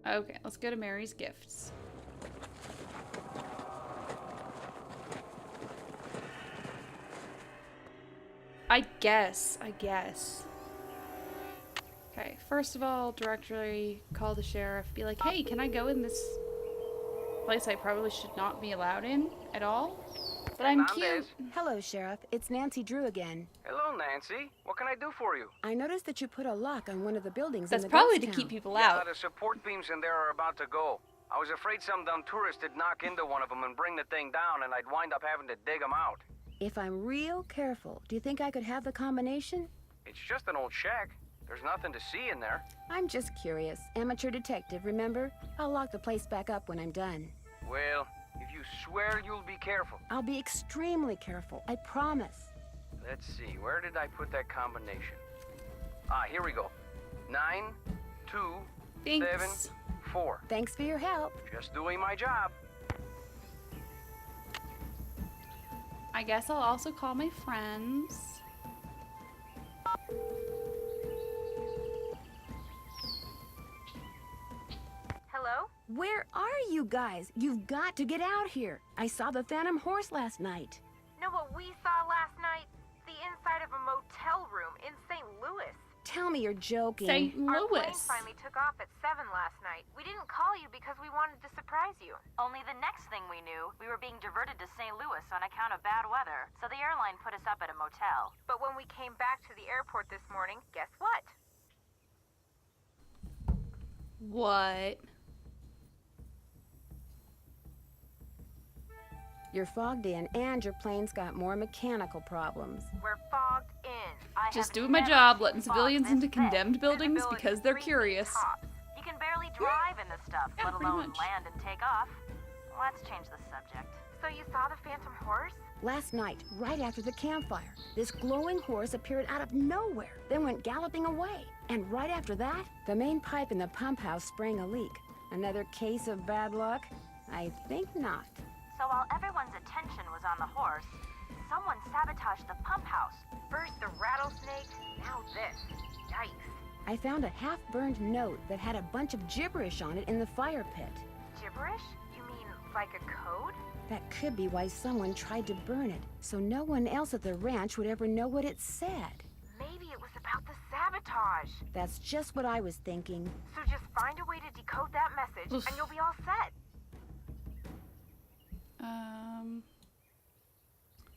Okay, let's go to Mary's Gifts. I guess. Okay, first of all, directory, call the sheriff, be like, hey, can I go in this place I probably should not be allowed in at all? But I'm cute. Hello, Sheriff. It's Nancy Drew again. Hello, Nancy. What can I do for you? I noticed that you put a lock on one of the buildings That's in the probably ghost to town. keep people out. Yeah, the support beams in there are about to go. I was afraid some dumb tourist would knock into one of them and bring the thing down, and I'd wind up having to dig them out. If I'm real careful, do you think I could have the combination? It's just an old shack. There's nothing to see in there. I'm just curious. Amateur detective, remember? I'll lock the place back up when I'm done. Well, if you swear you'll be careful. I'll be extremely careful, I promise. Let's see, where did I put that combination? Ah, here we go. 9, 2, Thanks. 7, 4. Thanks for your help. Just doing my job. I guess I'll also call my friends. Hello? Where are you guys? You've got to get out here. I saw the Phantom Horse last night. Know what we saw last night? The inside of a motel room in St. Louis. Tell me you're joking. St. Our plane Louis. finally took off at 7 last night. We didn't call you because we wanted to surprise you. Only the next thing we knew, we were being diverted to St. Louis on account of bad weather, so the airline put us up at a motel. But when we came back to the airport this morning, guess what? What? You're fogged in, and your plane's got more mechanical problems. We're fogged in. I Just have doing my never job, seen letting fog civilians this into thick. condemned buildings Visibility because they're 3 feet curious. tops. You can barely drive in this stuff, Yeah, let pretty alone much. land and take off. Let's change the subject. So you saw the Phantom Horse? Last night, right after the campfire, this glowing horse appeared out of nowhere, then went galloping away. And right after that, the main pipe in the pump house sprang a leak. Another case of bad luck? I think not. So while everyone's attention was on the horse, someone sabotaged the pump house. First the rattlesnake, now this. Yikes. I found a half-burned note that had a bunch of gibberish on it in the fire pit. Gibberish? You mean like a code? That could be why someone tried to burn it, so no one else at the ranch would ever know what it said. Maybe it was about the sabotage. That's just what I was thinking. So just find a way to decode that message Oof. and you'll be all set.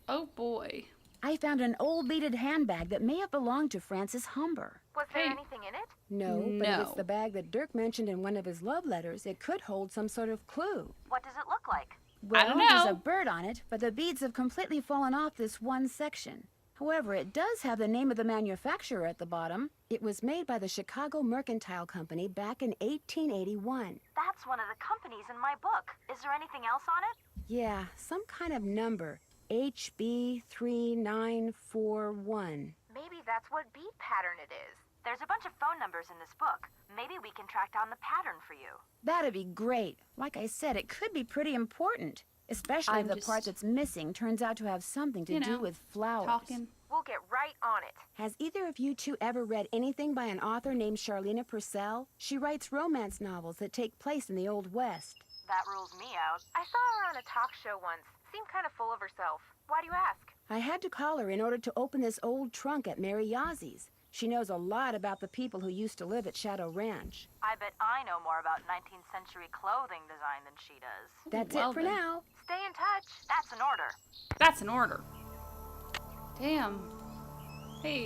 Oh boy. I found an old beaded handbag that may have belonged to Francis Humber. Was there Hey. anything in it? No, but if it's No. the bag that Dirk mentioned in one of his love letters, it could hold some sort of clue. What does it look like? Well, don't there's know. a bird on it, but the beads have completely fallen off this one section. However, it does have the name of the manufacturer at the bottom. It was made by the Chicago Mercantile Company back in 1881. That's one of the companies in my book. Is there anything else on it? Yeah, some kind of number. HB3941. Maybe that's what beat pattern it is. There's a bunch of phone numbers in this book. Maybe we can track down the pattern for you. That'd be great. Like I said, it could be pretty important. Especially if I'm the just, part that's missing turns out to have something to you do know, with flowers. Talking. We'll get right on it. Has either of you two ever read anything by an author named Charlena Purcell? She writes romance novels that take place in the Old West. That rules me out. I saw her on a talk show once. Seemed kind of full of herself. Why do you ask? I had to call her in order to open this old trunk at Mary Yazie's. She knows a lot about the people who used to live at Shadow Ranch. I bet I know more about 19th century clothing design than she does. That's Well it for then. now. Stay in touch. That's an order. That's an order. Damn. Hey,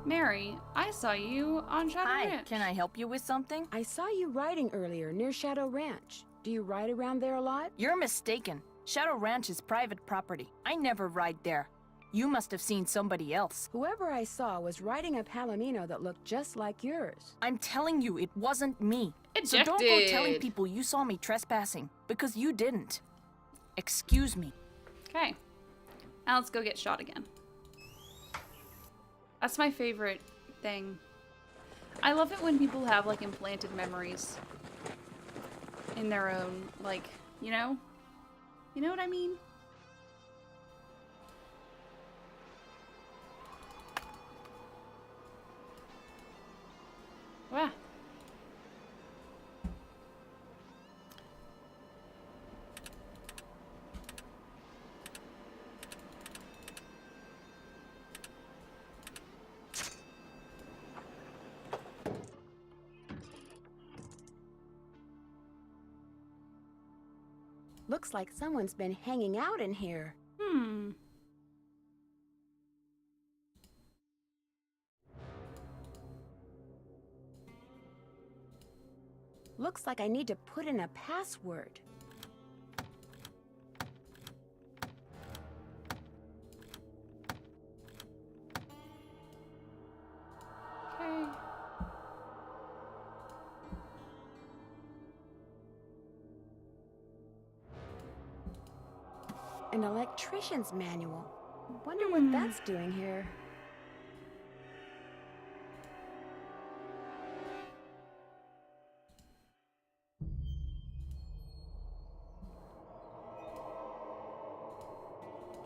Mary, I saw you on Shadow Hi, Ranch. can I help you with something? I saw you riding earlier near Shadow Ranch. Do you ride around there a lot? You're mistaken. Shadow Ranch is private property. I never ride there. You must have seen somebody else. Whoever I saw was riding a Palomino that looked just like yours. I'm telling you, it wasn't me. So Ejected. don't go telling people you saw me trespassing, because you didn't. Excuse me. Okay. Now let's go get shot again. That's my favorite thing. I love it when people have, like, implanted memories in their own, like, you know? You know what I mean? Wow. Looks like someone's been hanging out in here. Hmm. Looks like I need to put in a password. Okay. An electrician's manual. Wonder what that's doing here.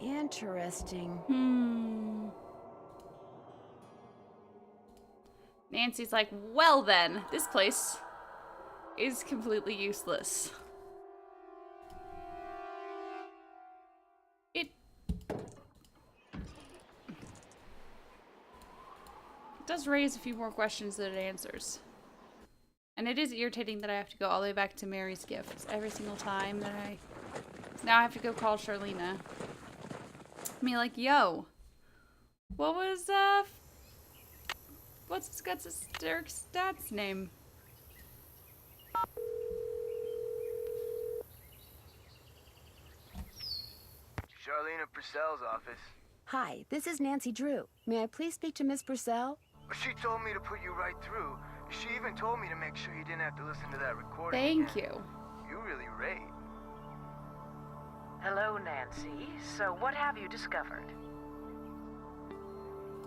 Interesting. Nancy's like, well then, this place is completely useless. It does raise a few more questions than it answers. And it is irritating that I have to go all the way back to Mary's gift every single time that now I have to go call Charlena. I mean, like, yo, what was, what's his guts' Derek's dad's name? Charlena Purcell's office. Hi, this is Nancy Drew. May I please speak to Miss Purcell? She told me to put you right through. She even told me to make sure you didn't have to listen to that recording. Thank again. you. You really rate. Hello, Nancy. So what have you discovered?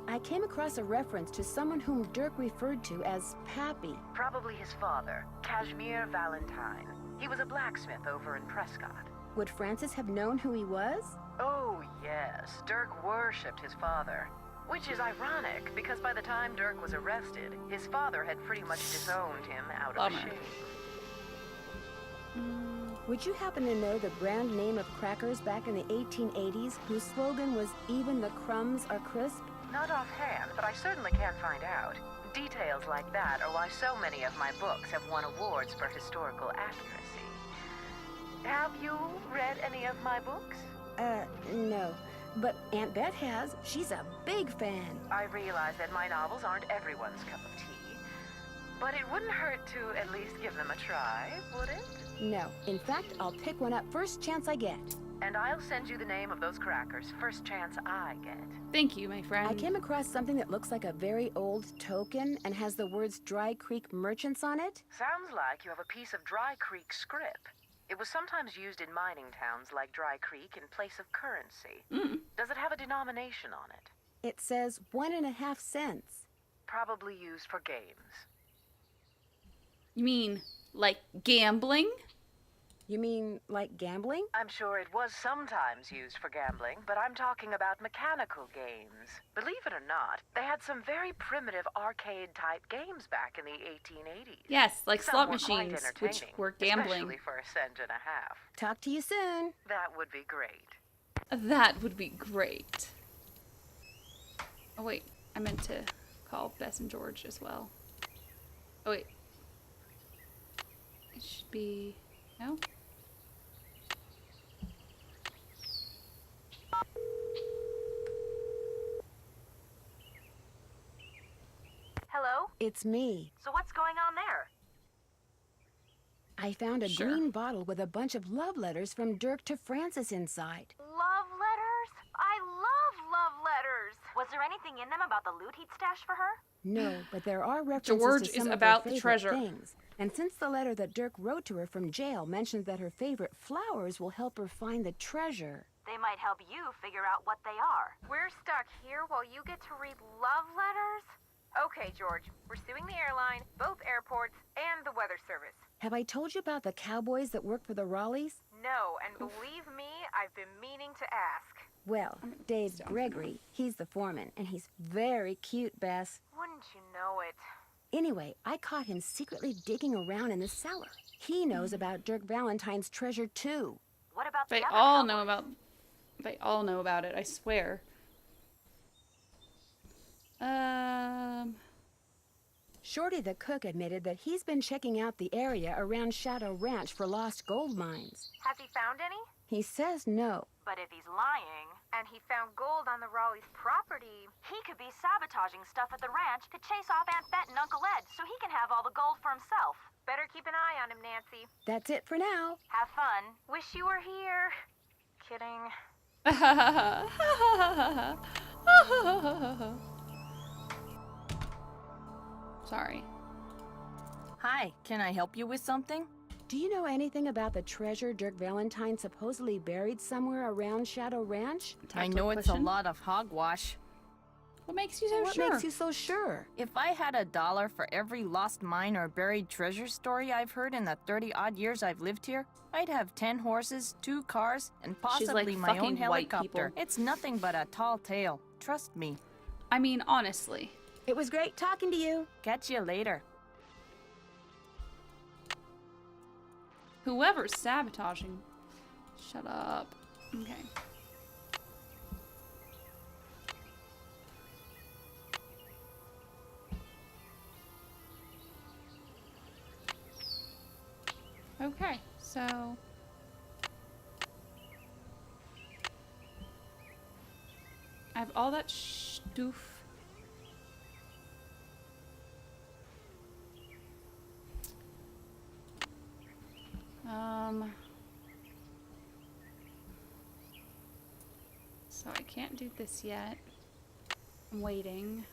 I came across a reference to someone whom Dirk referred to as Pappy. Probably his father, Kashmir Valentine. He was a blacksmith over in Prescott. Would Francis have known who he was? Oh, yes. Dirk worshipped his father. Which is ironic, because by the time Dirk was arrested, his father had pretty much disowned him out of Bummer. shame. Would you happen to know the brand name of crackers back in the 1880s whose slogan was "Even the crumbs are crisp"? Not offhand, but I certainly can find out. Details like that are why so many of my books have won awards for historical accuracy. Have you read any of my books? No. But Aunt Beth has. She's a big fan. I realize that my novels aren't everyone's cup of tea, but it wouldn't hurt to at least give them a try, would it? No. In fact, I'll pick one up first chance I get. And I'll send you the name of those crackers first chance I get. Thank you, my friend. I came across something that looks like a very old token and has the words Dry Creek Merchants on it. Sounds like you have a piece of Dry Creek script. It was sometimes used in mining towns like Dry Creek in place of currency. Does it have a denomination on it? It says 1.5 cents. Probably used for games. You mean, like, gambling? You mean like gambling? I'm sure it was sometimes used for gambling, but I'm talking about mechanical games. Believe it or not, they had some very primitive arcade-type games back in the 1880s. Yes, like Some slot were quite machines, which entertaining, were gambling. especially for a cent and a half. Talk to you soon. That would be great. That would be great. Oh wait, I meant to call Bess and George as well. Oh, wait. It should be... No? Hello? It's me. So what's going on there? I found a Sure. green bottle with a bunch of love letters from Dirk to Francis inside. Love letters? I love letters! Was there anything in them about the loot he'd stashed for her? No, but there are references George to is some of about her the favorite treasure. things. And since the letter that Dirk wrote to her from jail mentions that her favorite flowers will help her find the treasure. They might help you figure out what they are. We're stuck here while you get to read love letters? Okay, George, we're suing the airline, both airports, and the weather service. Have I told you about the cowboys that work for the Raleighs? No, and believe me, I've been meaning to ask. Well, Dave Gregory, he's the foreman, and he's very cute, Bess. Wouldn't you know it? Anyway, I caught him secretly digging around in the cellar. He knows about Dirk Valentine's treasure, too. What about the They other all cowboys? know about... They all know about it, I swear. Shorty the cook admitted that he's been checking out the area around Shadow Ranch for lost gold mines. Has he found any? He says no. But if he's lying, And he found gold on the Raleigh's property. he could be sabotaging stuff at the ranch to chase off Aunt Bet and Uncle Ed so he can have all the gold for himself. Better keep an eye on him, Nancy. That's it for now. Have fun. Wish you were here. Kidding. Sorry. Hi, can I help you with something? Do you know anything about the treasure Dirk Valentine supposedly buried somewhere around Shadow Ranch? I know it's a lot of hogwash. What makes you so What sure? makes you so sure? If I had $1 for every lost mine or buried treasure story I've heard in the 30-odd years I've lived here, I'd have 10 horses, 2 cars, and She's like possibly my own fucking white helicopter. people. It's nothing but a tall tale. Trust me. I mean, honestly. It was great talking to you. Catch you later. Whoever's sabotaging. Shut up. Okay. Okay, so... I have all that stuff. So I can't do this yet. I'm waiting.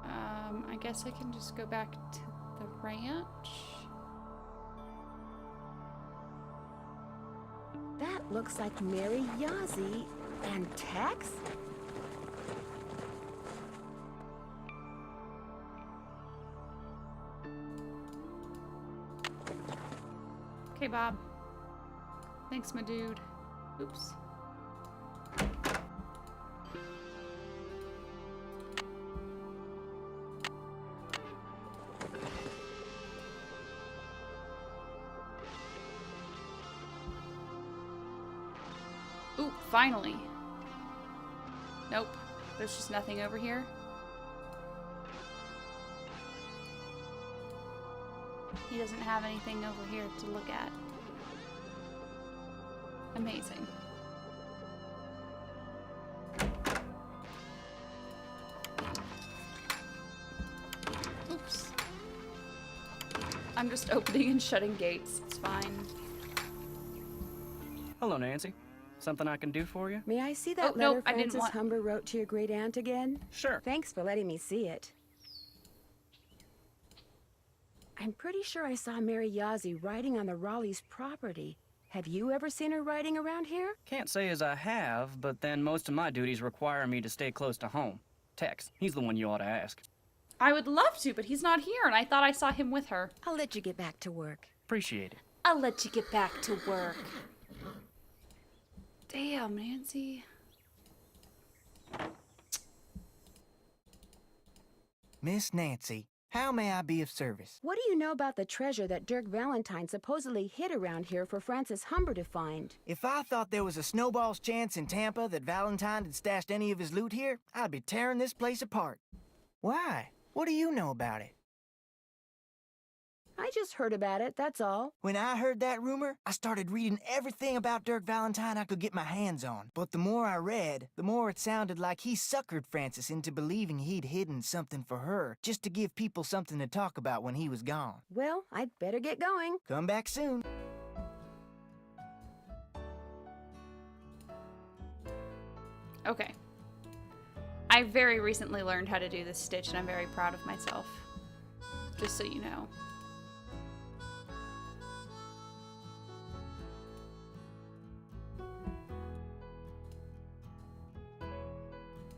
I guess I can just go back to the ranch. That looks like Mary Yazzie and Tex? Okay, Bob. Thanks, my dude. Oops. Ooh, finally. Nope. There's just nothing over here. He doesn't have anything over here to look at. Amazing. Oops. I'm just opening and shutting gates. It's fine. Hello, Nancy. Something I can do for you? May I see that Oh, nope, letter I didn't Francis want- Humber wrote to your great aunt again? Sure. Thanks for letting me see it. I'm pretty sure I saw Mary Yazzie riding on the Raleigh's property. Have you ever seen her riding around here? Can't say as I have, but then most of my duties require me to stay close to home. Tex, he's the one you ought to ask. I would love to, but he's not here, and I thought I saw him with her. I'll let you get back to work. Appreciate it. I'll let you get back to work. Damn, Nancy. Miss Nancy, How may I be of service? What do you know about the treasure that Dirk Valentine supposedly hid around here for Francis Humber to find? If I thought there was a snowball's chance in Tampa that Valentine had stashed any of his loot here, I'd be tearing this place apart. Why? What do you know about it? I just heard about it, that's all. When I heard that rumor, I started reading everything about Dirk Valentine I could get my hands on. But the more I read, the more it sounded like he suckered Francis into believing he'd hidden something for her, just to give people something to talk about when he was gone. Well, I'd better get going. Come back soon. Okay. I very recently learned how to do this stitch, and I'm very proud of myself. Just so you know.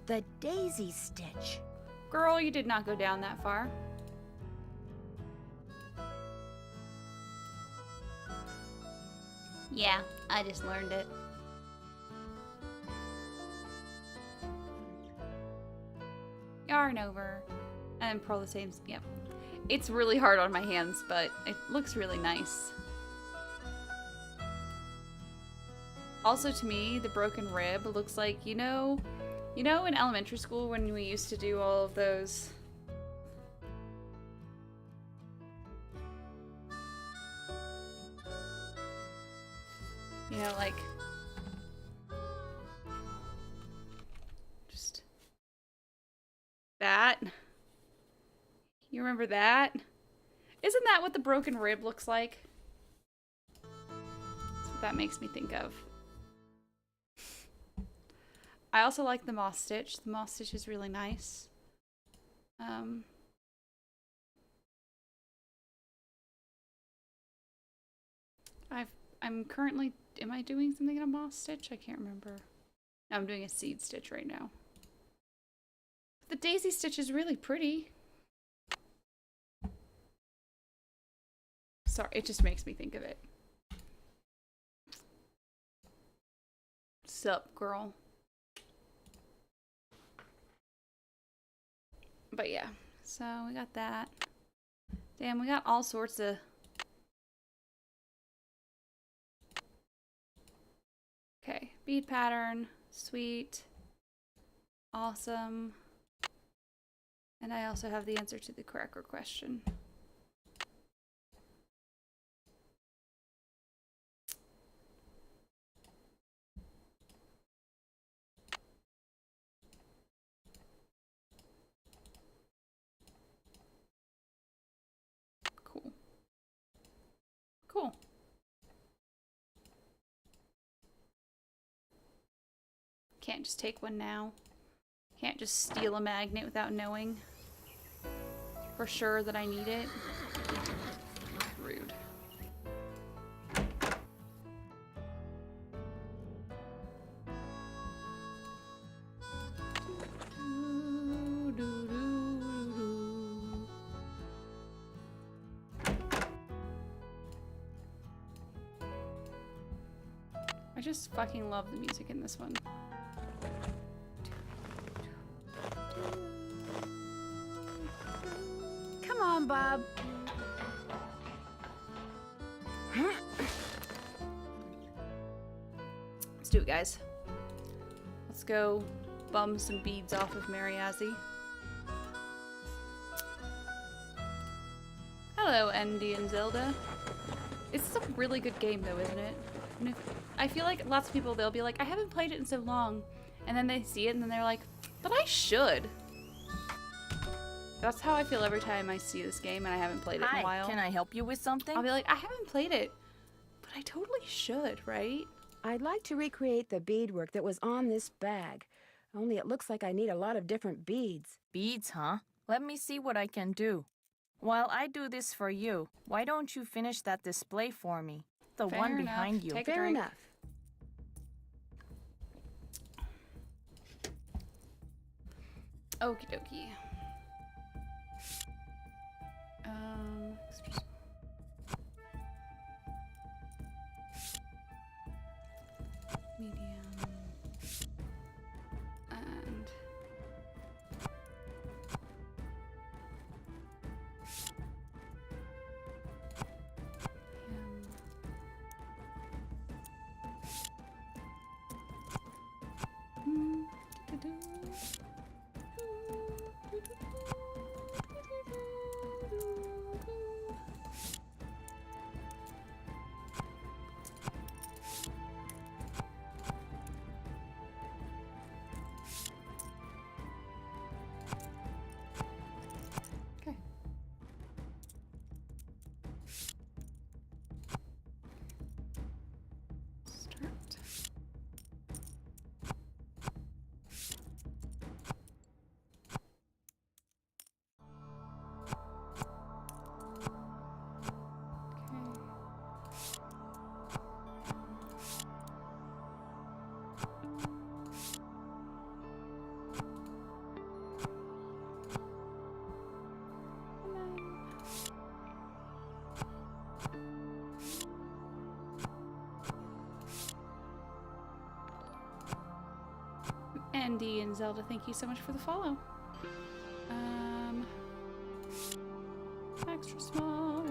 The daisy stitch. Girl, you did not go down that far. Yeah, I just learned it. Yarn over. And purl the same, yep. It's really hard on my hands, but it looks really nice. Also, to me, the broken rib looks like, you know in elementary school when we used to do all of those like just that. You remember that? Isn't that what the broken rib looks like? That's what that makes me think of. I also like the moss stitch. The moss stitch is really nice. I'm currently, am I doing something in a moss stitch? I can't remember. No, I'm doing a seed stitch right now. The daisy stitch is really pretty. Sorry, it just makes me think of it. Sup, girl? But yeah, so we got that. Damn, we got all sorts of... Okay, bead pattern, sweet, awesome. And I also have the answer to the cracker question. Cool. Cool. Can't just take one now. Can't just steal a magnet without knowing for sure that I need it. Rude. I just fucking love the music in this one. Come on, Bob. Let's do it, guys. Let's go bum some beads off of Mariazzi. Hello, Andy and Zelda. It's a really good game, though, isn't it? And I feel like lots of people, they'll be like, I haven't played it in so long. And then they see it, and then they're like, but I should. That's how I feel every time I see this game and I haven't played it in a while. Can I help you with something? I'll be like, I haven't played it, but I totally should, right? I'd like to recreate the beadwork that was on this bag. Only it looks like I need a lot of different beads. Beads, huh? Let me see what I can do. While I do this for you, why don't you finish that display for me? The Fair one enough. behind you. Take a Fair drink. enough. Okie dokie. Medium. And Andy and Zelda, thank you so much for the follow. Extra small.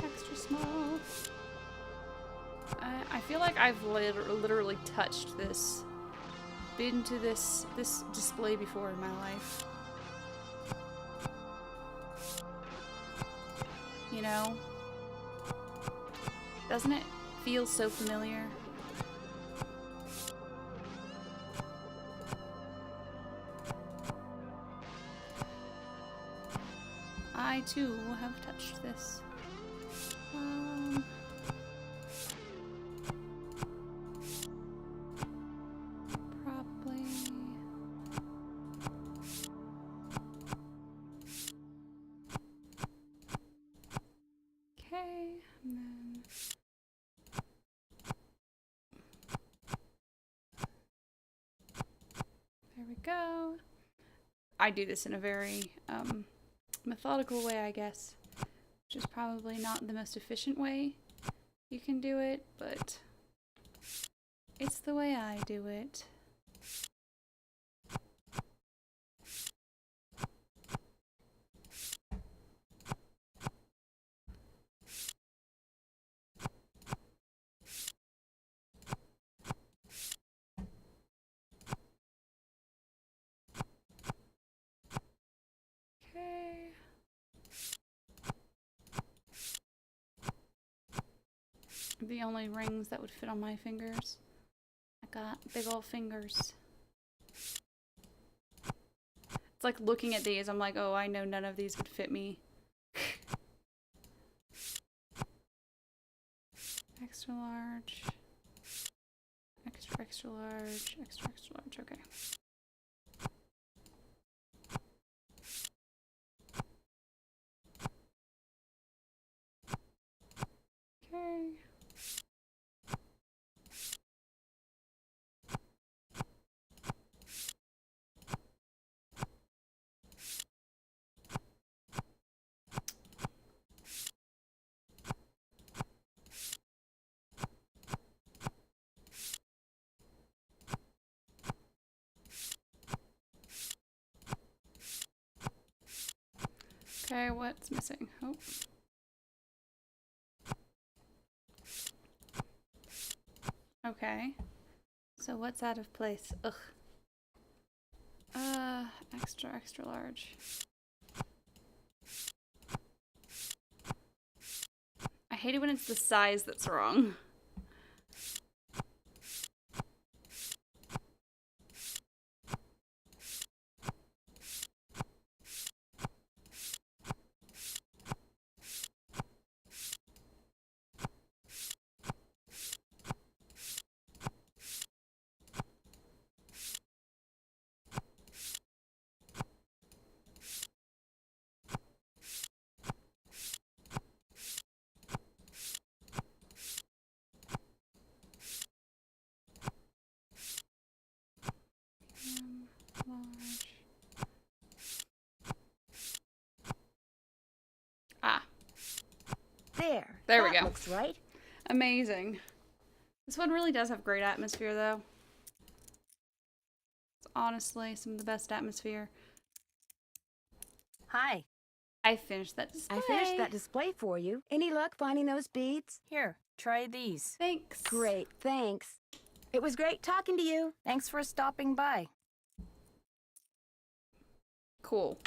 Extra small. I feel like I've literally touched this, been to this display before in my life. You know? Doesn't it feel so familiar? I too have touched this. Probably. Okay, and then there we go. I do this in a very methodical way, I guess, which is probably not the most efficient way you can do it, but it's the way I do it. Okay. The only rings that would fit on my fingers. I got big old fingers. It's like looking at these, I'm like, oh, I know none of these would fit me. Extra large. Extra large. Extra large. Okay. Okay. Okay, what's missing? Oh. Okay. So what's out of place? Ugh. Extra large. I hate it when it's the size that's wrong. Large. Ah. There we go. Looks right. Amazing. This one really does have great atmosphere, though. It's honestly some of the best atmosphere. Hi. I finished that display. I finished that display for you. Any luck finding those beads? Here, try these. Thanks. Great, thanks. It was great talking to you. Thanks for stopping by. Cool.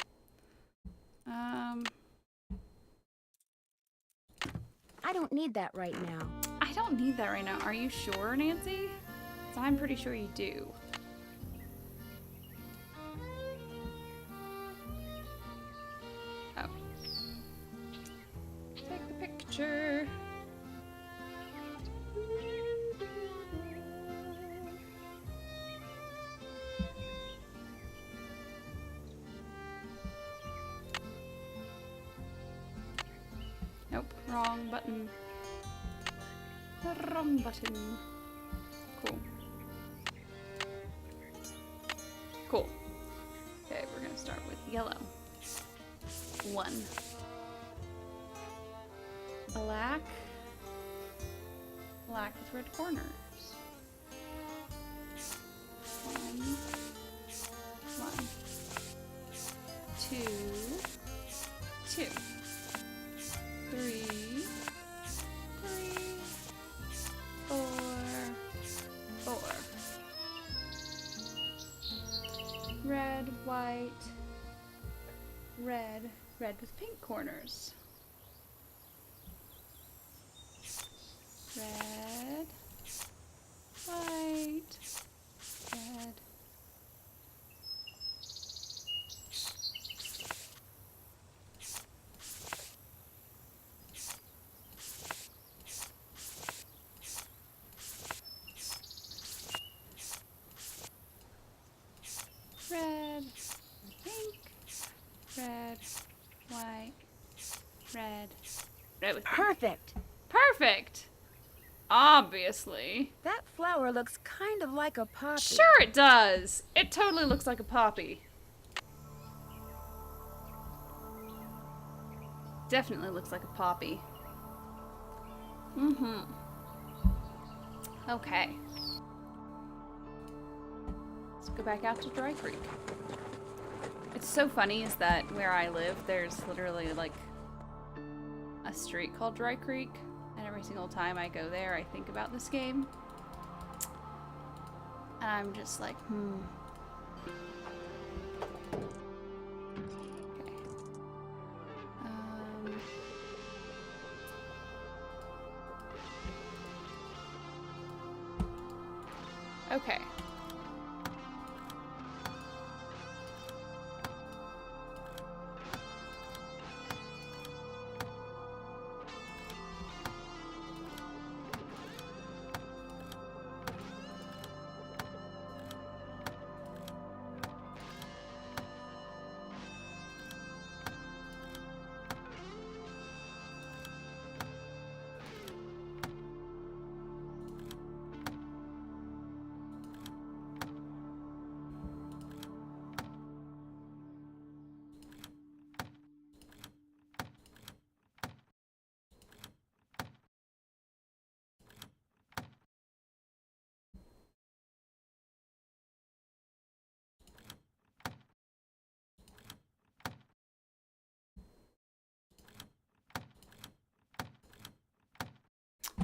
I don't need that right now. I don't need that right now. Are you sure, Nancy? 'Cause I'm pretty sure you do. Oh. Take the picture. Nope, wrong button. Wrong button. Cool. Cool. Okay, we're gonna start with yellow. 1. Black. Black with red corners. 1. 1, 2, 2, 3, 4, 4. Red, white, red, red with pink corners. Red, white, red. Red, pink, red, white, red, red with pink. Perfect! Perfect! Obviously. That flower looks kind of like a poppy. Sure it does! It totally looks like a poppy. Definitely looks like a poppy. Mm-hmm. Okay. Let's go back out to Dry Creek. It's so funny is that where I live, there's literally like a street called Dry Creek. And every single time I go there, I think about this game. And I'm just like, Okay. Okay.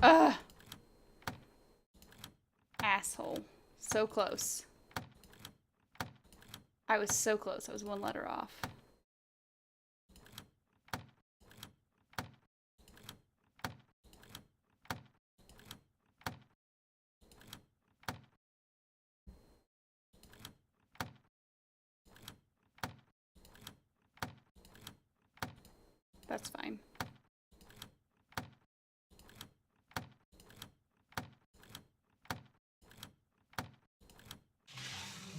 Ugh. Asshole. So close. I was so close. I was one letter off. That's fine.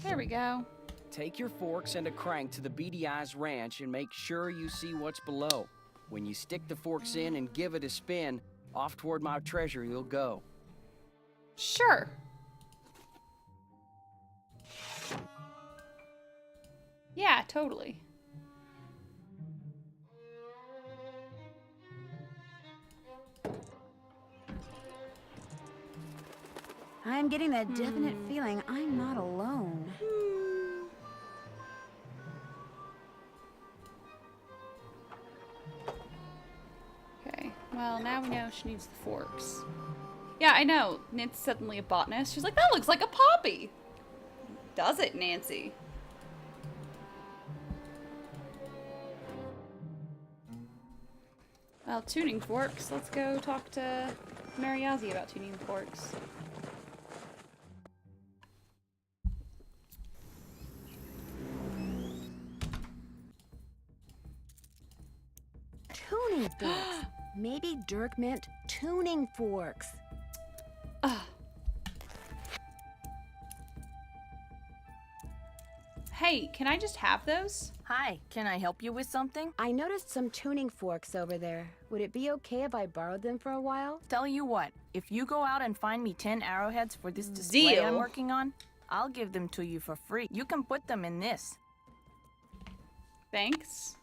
There we go. Take your forks and a crank to the Beady Eyes Ranch and make sure you see what's below. When you stick the forks in and give it a spin, off toward my treasure you'll go. Sure. Yeah, totally. I'm getting that definite feeling I'm not alone. Okay, well, now we know she needs the forks. Yeah, I know. Nancy's suddenly a botanist. She's like, that looks like a poppy. Does it, Nancy? Well, tuning forks. Let's go talk to Mariazi about tuning forks. Tuning forks. Maybe Dirk meant tuning forks. Hey, can I just have those? Hi, can I help you with something? I noticed some tuning forks over there. Would it be okay if I borrowed them for a while? Tell you what, if you go out and find me 10 arrowheads for this display Deal. I'm working on, I'll give them to you for free. You can put them in this. Thanks.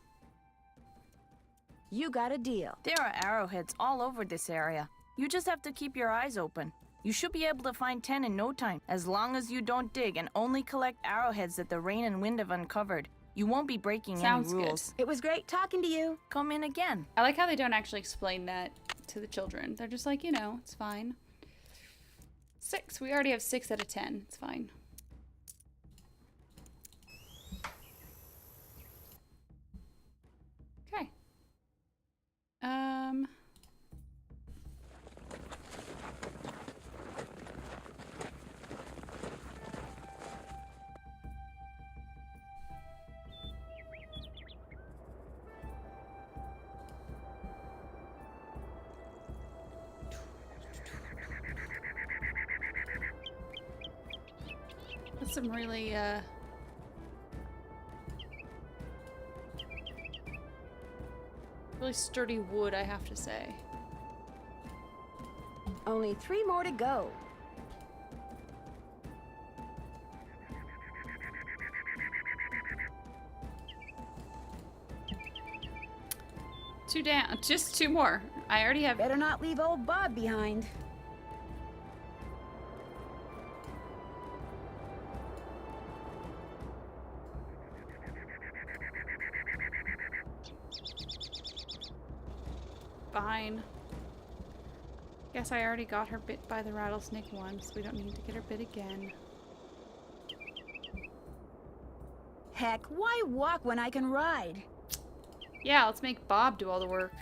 You got a deal. There are arrowheads all over this area. You just have to keep your eyes open. You should be able to find 10 in no time, as long as you don't dig and only collect arrowheads that the rain and wind have uncovered. You won't be breaking Sounds any rules. good. It was great talking to you. Come in again. I like how they don't actually explain that to the children. They're just like, you know, it's fine. 6. We already have 6 out of 10. It's fine. Okay. That's some really, really sturdy wood, I have to say. Only 3 more to go. Two down. Just 2 more. I already have... Better not leave old Bob behind. Fine. Guess I already got her bit by the rattlesnake once. We don't need to get her bit again. Heck, why walk when I can ride? Yeah, let's make Bob do all the work.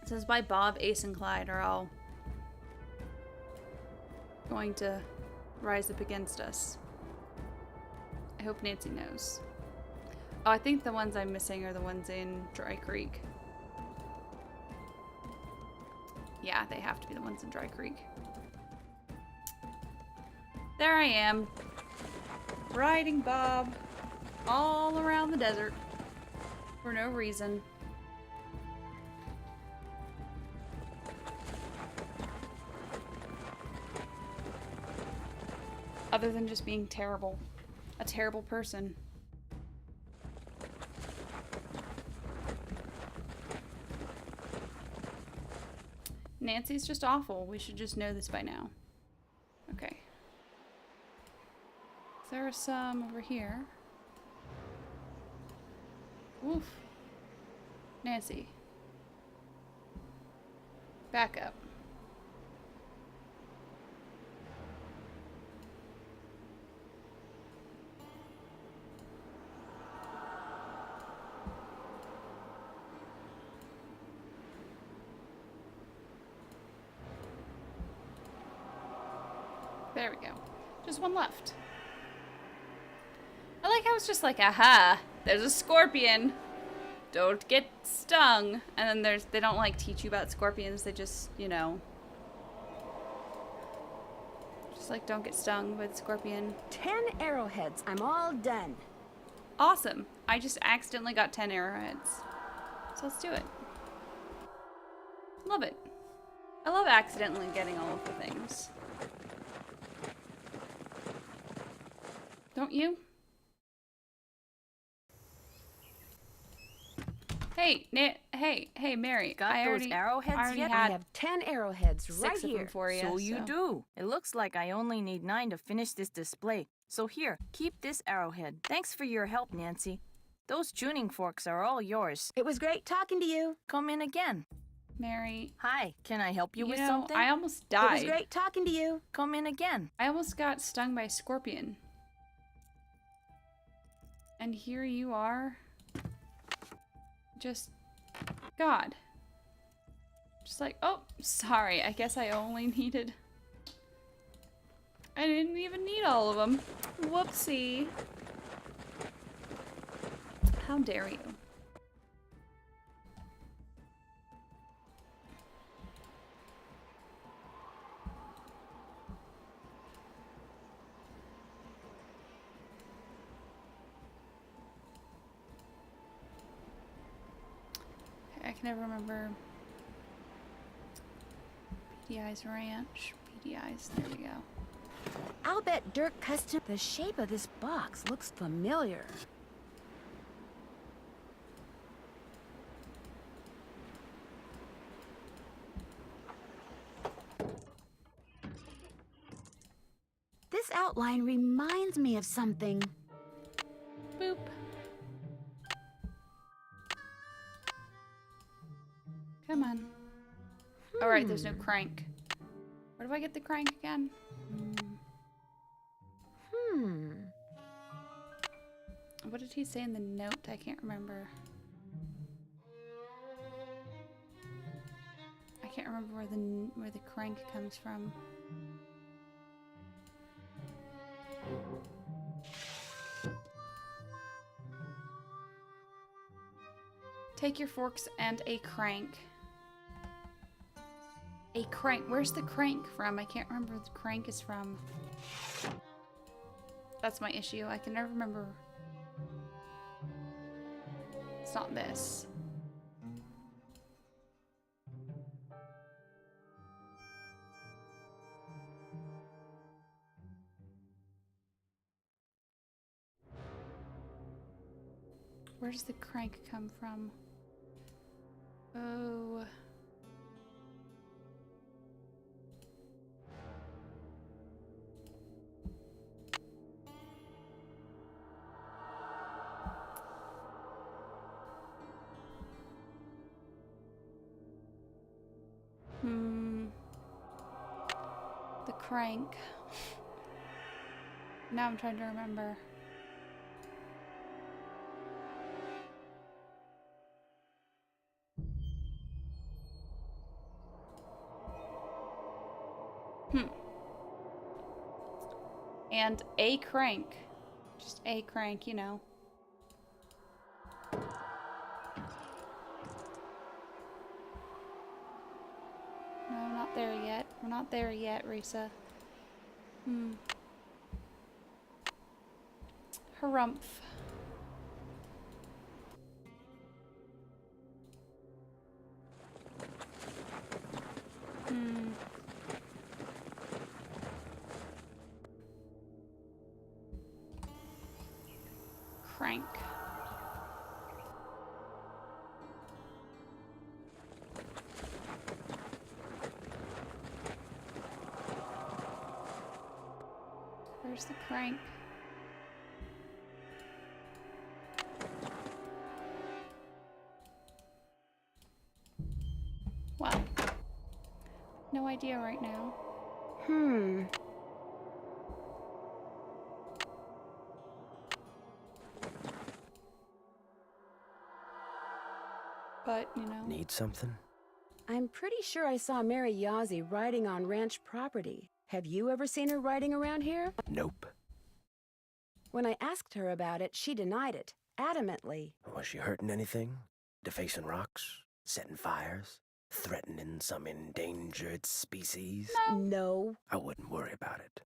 It says by Bob, Ace, and Clyde are all going to rise up against us. I hope Nancy knows. Oh, I think the ones I'm missing are the ones in Dry Creek. Yeah, they have to be the ones in Dry Creek. There I am, riding Bob all around the desert for no reason. Other than just being terrible. A terrible person. Nancy's just awful. We should just know this by now. Okay. There are some over here. Oof. Nancy. Back up. There we go. Just one left. I like how it's just like, aha, there's a scorpion. Don't get stung. And then they don't like teach you about scorpions. They just, you know. Just like, don't get stung by the scorpion. 10 arrowheads. I'm all done. Awesome. I just accidentally got 10 arrowheads. So let's do it. Love it. I love accidentally getting all of the things. Don't you? Hey, hey, Mary. Got those arrowheads yet? I have 10 arrowheads right 6 of here. them for you. So you do. It looks like I only need 9 to finish this display. So here, keep this arrowhead. Thanks for your help, Nancy. Those tuning forks are all yours. It was great talking to you. Come in again. Mary. Hi, can I help you with know, something? I almost died. It was great talking to you. Come in again. I almost got stung by a scorpion. And here you are. Just, God. Just like, oh, sorry. I guess I only needed... I didn't even need all of them. Whoopsie. How dare you? I can never remember. PDI's Ranch. PDI's, there we go. I'll bet Dirk custom. The shape of this box looks familiar. outline reminds me of something. Boop. Come on. Alright, there's no crank. Where do I get the crank again? What did he say in the note? I can't remember. I can't remember where the crank comes from. Take your forks and a crank. A crank. Where's the crank from? I can't remember where the crank is from. That's my issue. I can never remember. It's not this. Where does the crank come from? Oh. The crank. Now I'm trying to remember. And a crank. Just a crank, you know. No, not there yet. We're not there yet, Rissa. Harumph. Crank. Where's the crank? Well, no idea right now. But, you know. Need something? I'm pretty sure I saw Mary Yazzie riding on ranch property. Have you ever seen her riding around here? Nope. When I asked her about it, she denied it, adamantly. Was she hurting anything? Defacing rocks? Setting fires? Threatening some endangered species? No. I wouldn't worry about it.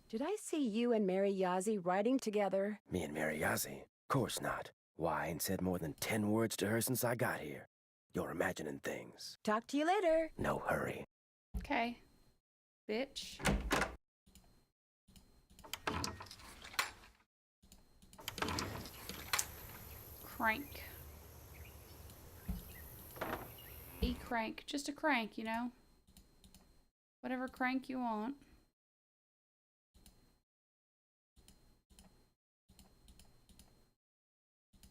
Did I see you and Mary Yazzie riding together? Me and Mary Yazzie? Course not. Why, I ain't said more than 10 words to her since I got here. You're imagining things. Talk to you later. No hurry. Okay. Bitch. Crank. A crank. Just a crank, you know? Whatever crank you want.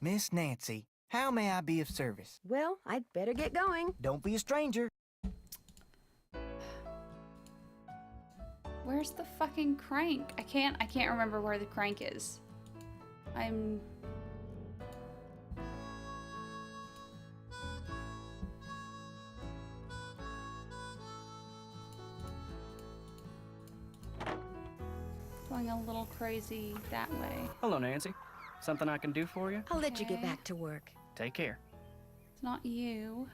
Miss Nancy, how may I be of service? Well, I'd better get going. Don't be a stranger. Where's the fucking crank? I can't remember where the crank is. I'm... going a little crazy that way. Hello, Nancy. Something I can do for you? I'll let you get Okay. back to work. Take care. It's not you.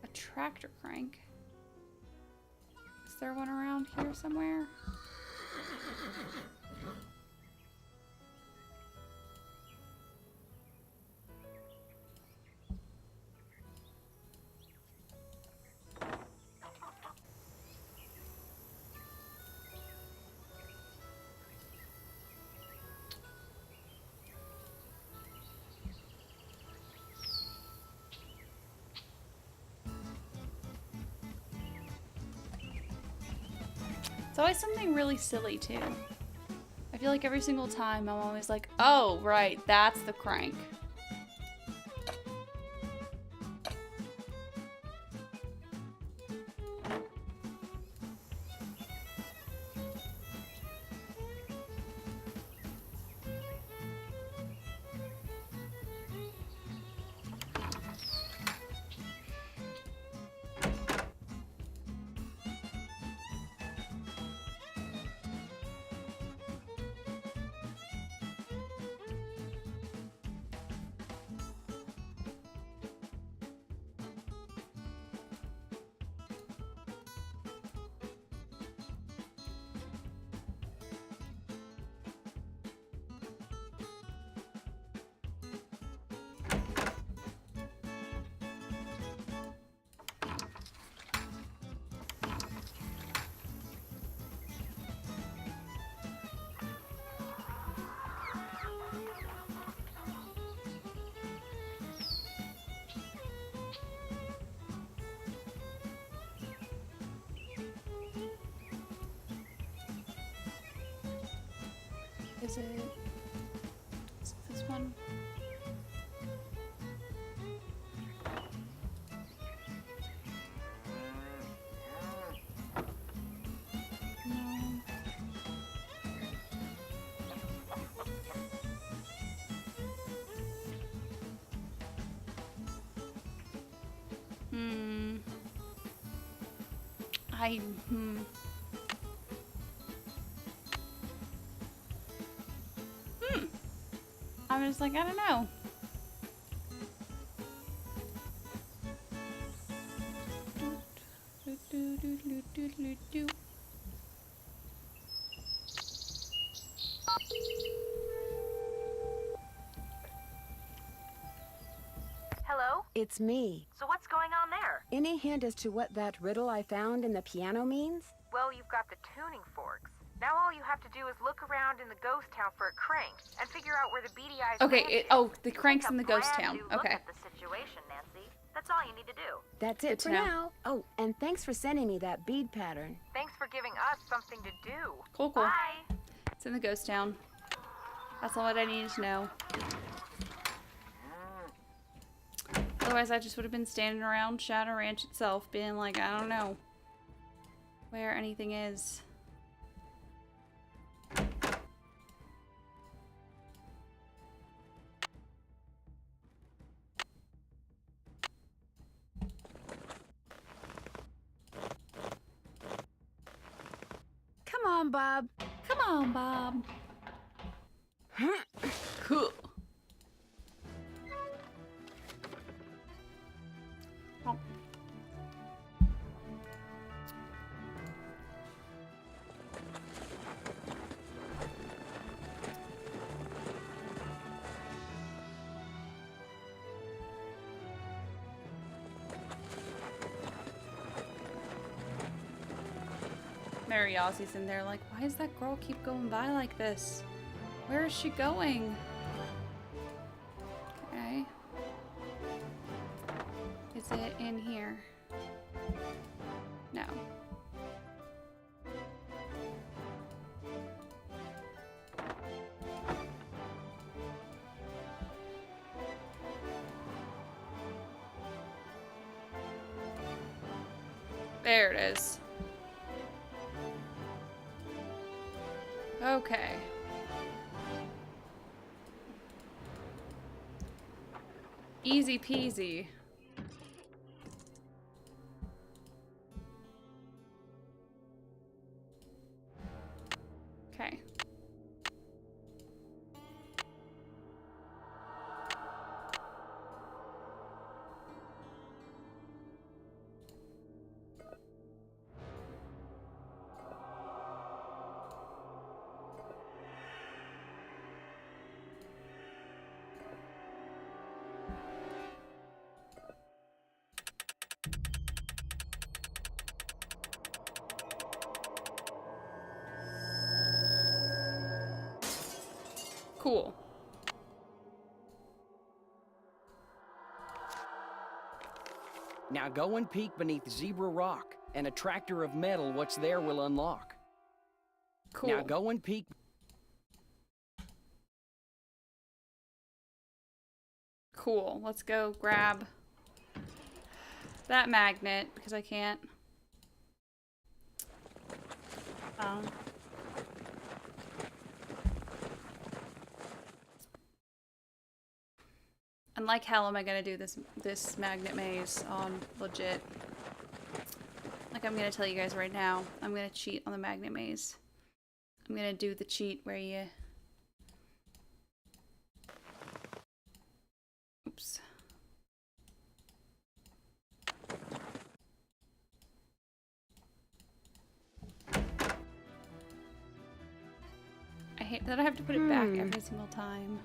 A tractor crank. Is there one around here somewhere? It's always something really silly too. I feel like every single time I'm always like, oh, right, that's the crank. Is it this one? No. I'm just like, I don't know. Hello? It's me. So what's going on there? Any hint as to what that riddle I found in the piano means? Well, you've got the tuning forks. Now all you have to do is look around in the ghost town for a crank and figure out where the beady eyes. Okay, the crank's in the ghost town. Look Okay. at the situation, Nancy. That's all you need to do. That's it Good to for know. now. Oh, and thanks for sending me that bead pattern. Thanks for giving us something to do. Cool, cool. Bye. It's in the ghost town. That's all that I needed to know. Otherwise, I just would have been standing around Shadow Ranch itself, being like, I don't know where anything is. Come on, Bob. Come on, Bob. Cool. Oh. Mary Ozzie's in there like, why does that girl keep going by like this? Where is she going? Okay. Is it in here? No. There it is. Okay. Easy peasy. Okay. Cool. Now go and peek beneath Zebra Rock, and a tractor of metal what's there will unlock. Cool. Now go and peek. Cool. Let's go grab that magnet because I can't. And like hell am I gonna do this magnet maze on legit. Like I'm gonna tell you guys right now, I'm gonna cheat on the magnet maze. I'm gonna do the cheat where you... Oops. I hate that I have to put it back every single time.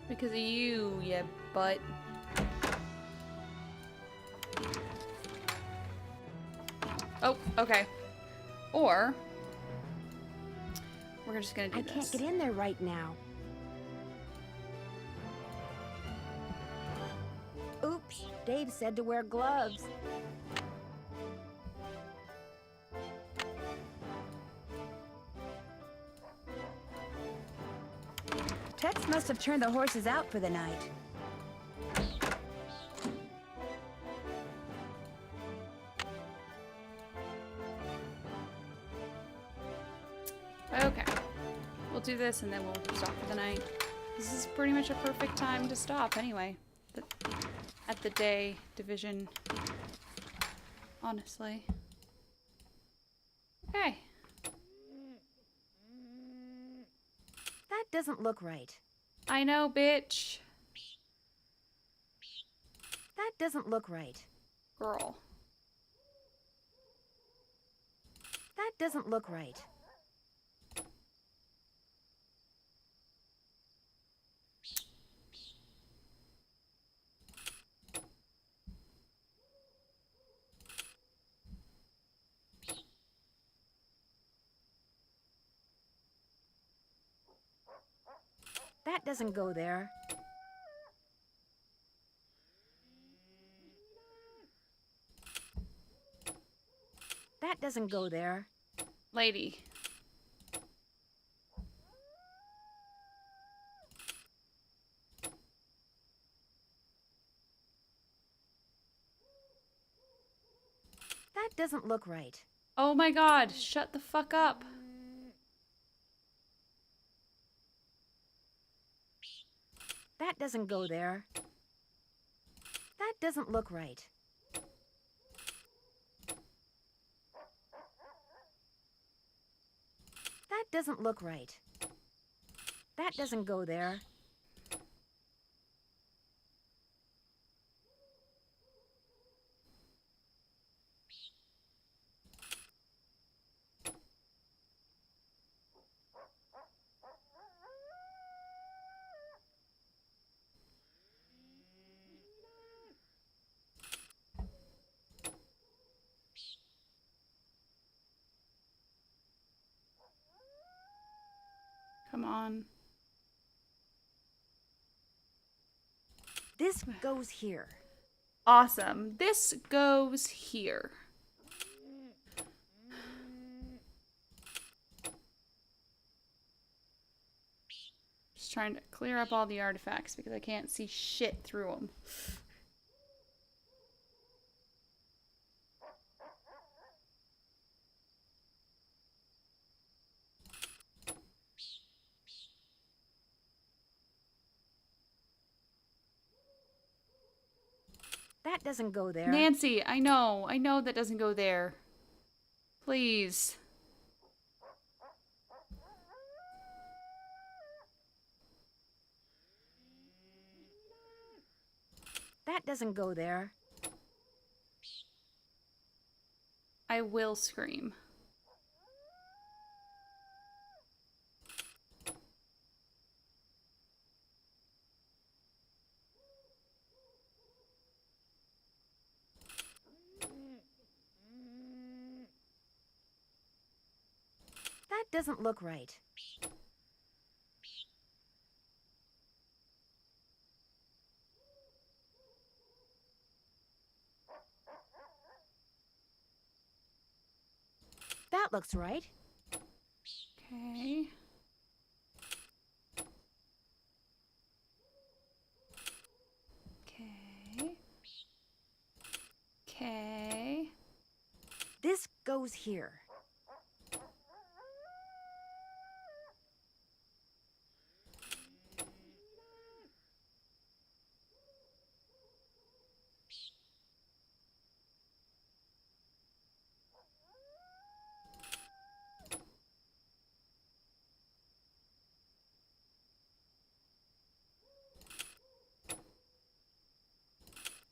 Because of you butt. Oh, okay. Or we're just gonna do I this. can't get in there right now. Oops, Dave said to wear gloves. Tex must have turned the horses out for the night. Okay. We'll do this and then we'll stop for the night. This is pretty much a perfect time to stop anyway. At the day division. Honestly. Okay. That doesn't look right. I know, bitch. That doesn't look right. Girl. That doesn't look right. That doesn't go there. That doesn't go there. Lady. That doesn't look right. Oh my god, shut the fuck up. That doesn't go there. That doesn't look right. That doesn't look right. That doesn't go there. Come on. This goes here. Awesome. This goes here. Just trying to clear up all the artifacts because I can't see shit through them. That doesn't go there. Nancy, I know that doesn't go there. Please. That doesn't go there. I will scream. That doesn't look right. That looks right. Okay. Okay. Okay. This goes here.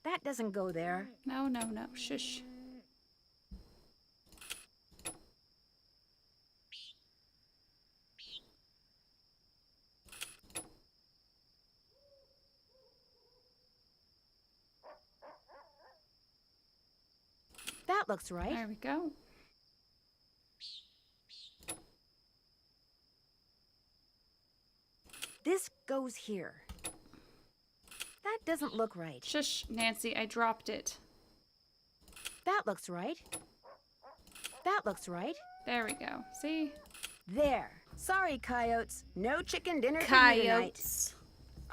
That doesn't go there. No, no, no. Shush. That looks right. There we go. This goes here. That doesn't look right. Shush, Nancy, I dropped it. That looks right. That looks right. There we go. See? There. Sorry, coyotes. No chicken dinner for you tonight. Coyotes.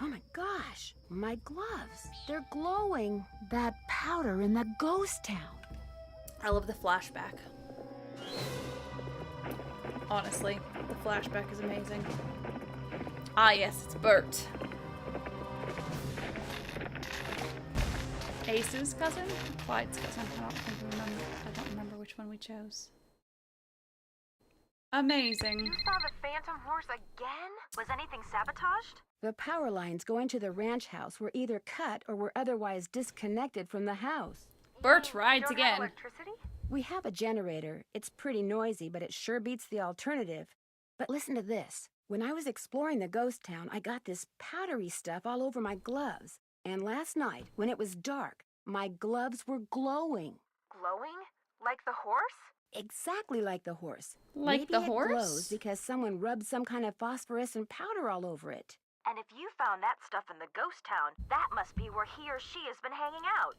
Oh my gosh, my gloves. They're glowing. That powder in the ghost town. I love the flashback. Honestly, the flashback is amazing. Ah, yes, it's Bert. Ace's cousin? Clyde's cousin. I don't remember which one we chose. Amazing. You saw the phantom horse again? Was anything sabotaged? The power lines going to the ranch house were either cut or were otherwise disconnected from the house. Bert rides Don't again. have electricity? We have a generator. It's pretty noisy, but it sure beats the alternative. But listen to this. When I was exploring the ghost town, I got this powdery stuff all over my gloves. And last night, when it was dark, my gloves were glowing. Glowing? Like the horse? Exactly like the horse. Like Maybe the it horse? glows because someone rubbed some kind of phosphorescent powder all over it. And if you found that stuff in the ghost town, that must be where he or she has been hanging out.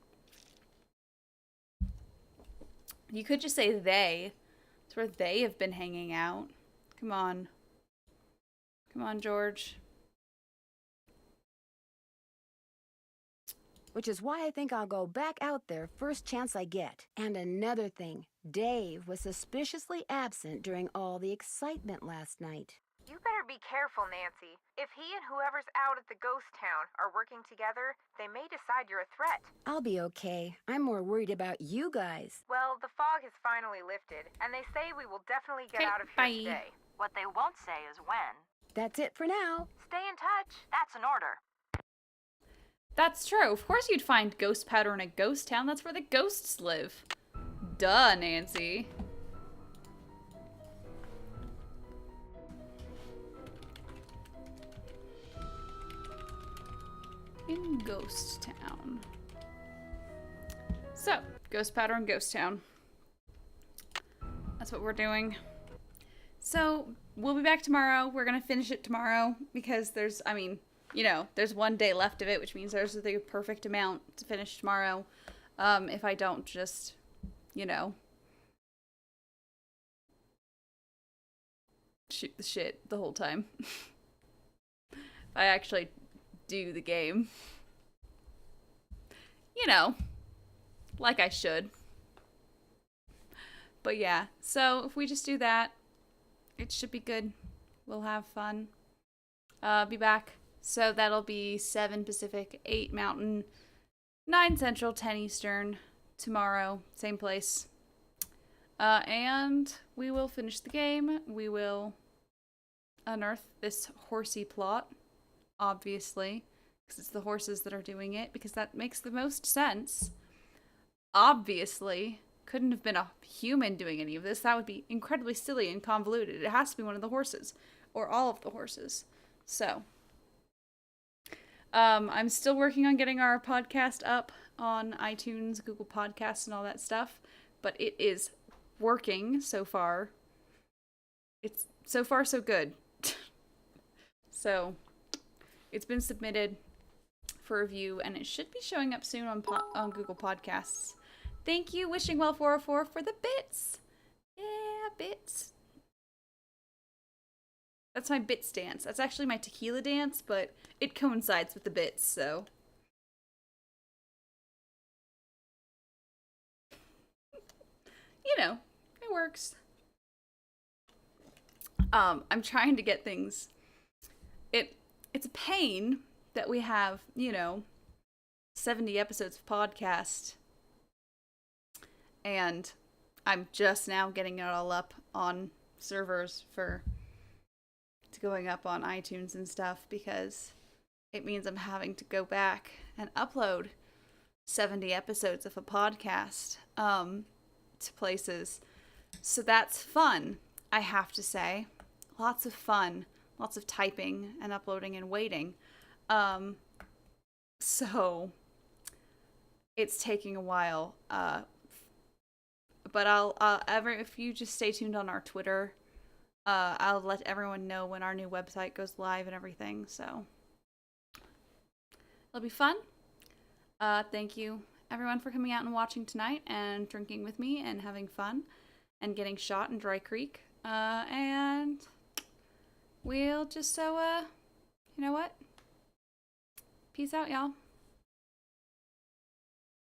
You could just say they. It's where they have been hanging out. Come on. Come on, George. Which is why I think I'll go back out there first chance I get. And another thing, Dave was suspiciously absent during all the excitement last night. You better be careful, Nancy. If he and whoever's out at the ghost town are working together, they may decide you're a threat. I'll be okay. I'm more worried about you guys. Well, the fog has finally lifted, and they say we will definitely get Okay, out of here bye. today. What they won't say is when. That's it for now. Stay in touch. That's an order. That's true. Of course you'd find ghost powder in a ghost town. That's where the ghosts live. Duh, Nancy. In Ghost Town. So, ghost powder in Ghost Town. That's what we're doing. So, we'll be back tomorrow. We're gonna finish it tomorrow because there's, I mean, you know, there's one day left of it, which means there's the perfect amount to finish tomorrow. If I don't just, you know, shoot the shit the whole time. I actually do the game. You know, like I should. But yeah, so if we just do that, it should be good. We'll have fun. Be back. So that'll be 7 Pacific, 8 Mountain, 9 Central, 10 Eastern tomorrow. Same place. And we will finish the game. We will unearth this horsey plot, obviously, because it's the horses that are doing it, because that makes the most sense. Obviously. Couldn't have been a human doing any of this. That would be incredibly silly and convoluted. It has to be one of the horses, or all of the horses. So, I'm still working on getting our podcast up on iTunes, Google Podcasts, and all that stuff, but it is working so far. It's so far so good. So, it's been submitted for review, and it should be showing up soon on Google Podcasts. Thank you, Wishing Well 404 for the bits. Yeah, bits? That's my bits dance. That's actually my tequila dance, but it coincides with the bits, so. You know, it works. I'm trying to get things. It's a pain that we have, 70 episodes of podcast. And I'm just now getting it all up on servers to going up on iTunes and stuff, because it means I'm having to go back and upload 70 episodes of a podcast to places. So that's fun, I have to say. Lots of fun. Lots of typing and uploading and waiting. So it's taking a while. But if you just stay tuned on our Twitter, I'll let everyone know when our new website goes live and everything. So it'll be fun. Thank you everyone for coming out and watching tonight and drinking with me and having fun and getting shot in Dry Creek. And we'll just, you know what? Peace out, y'all.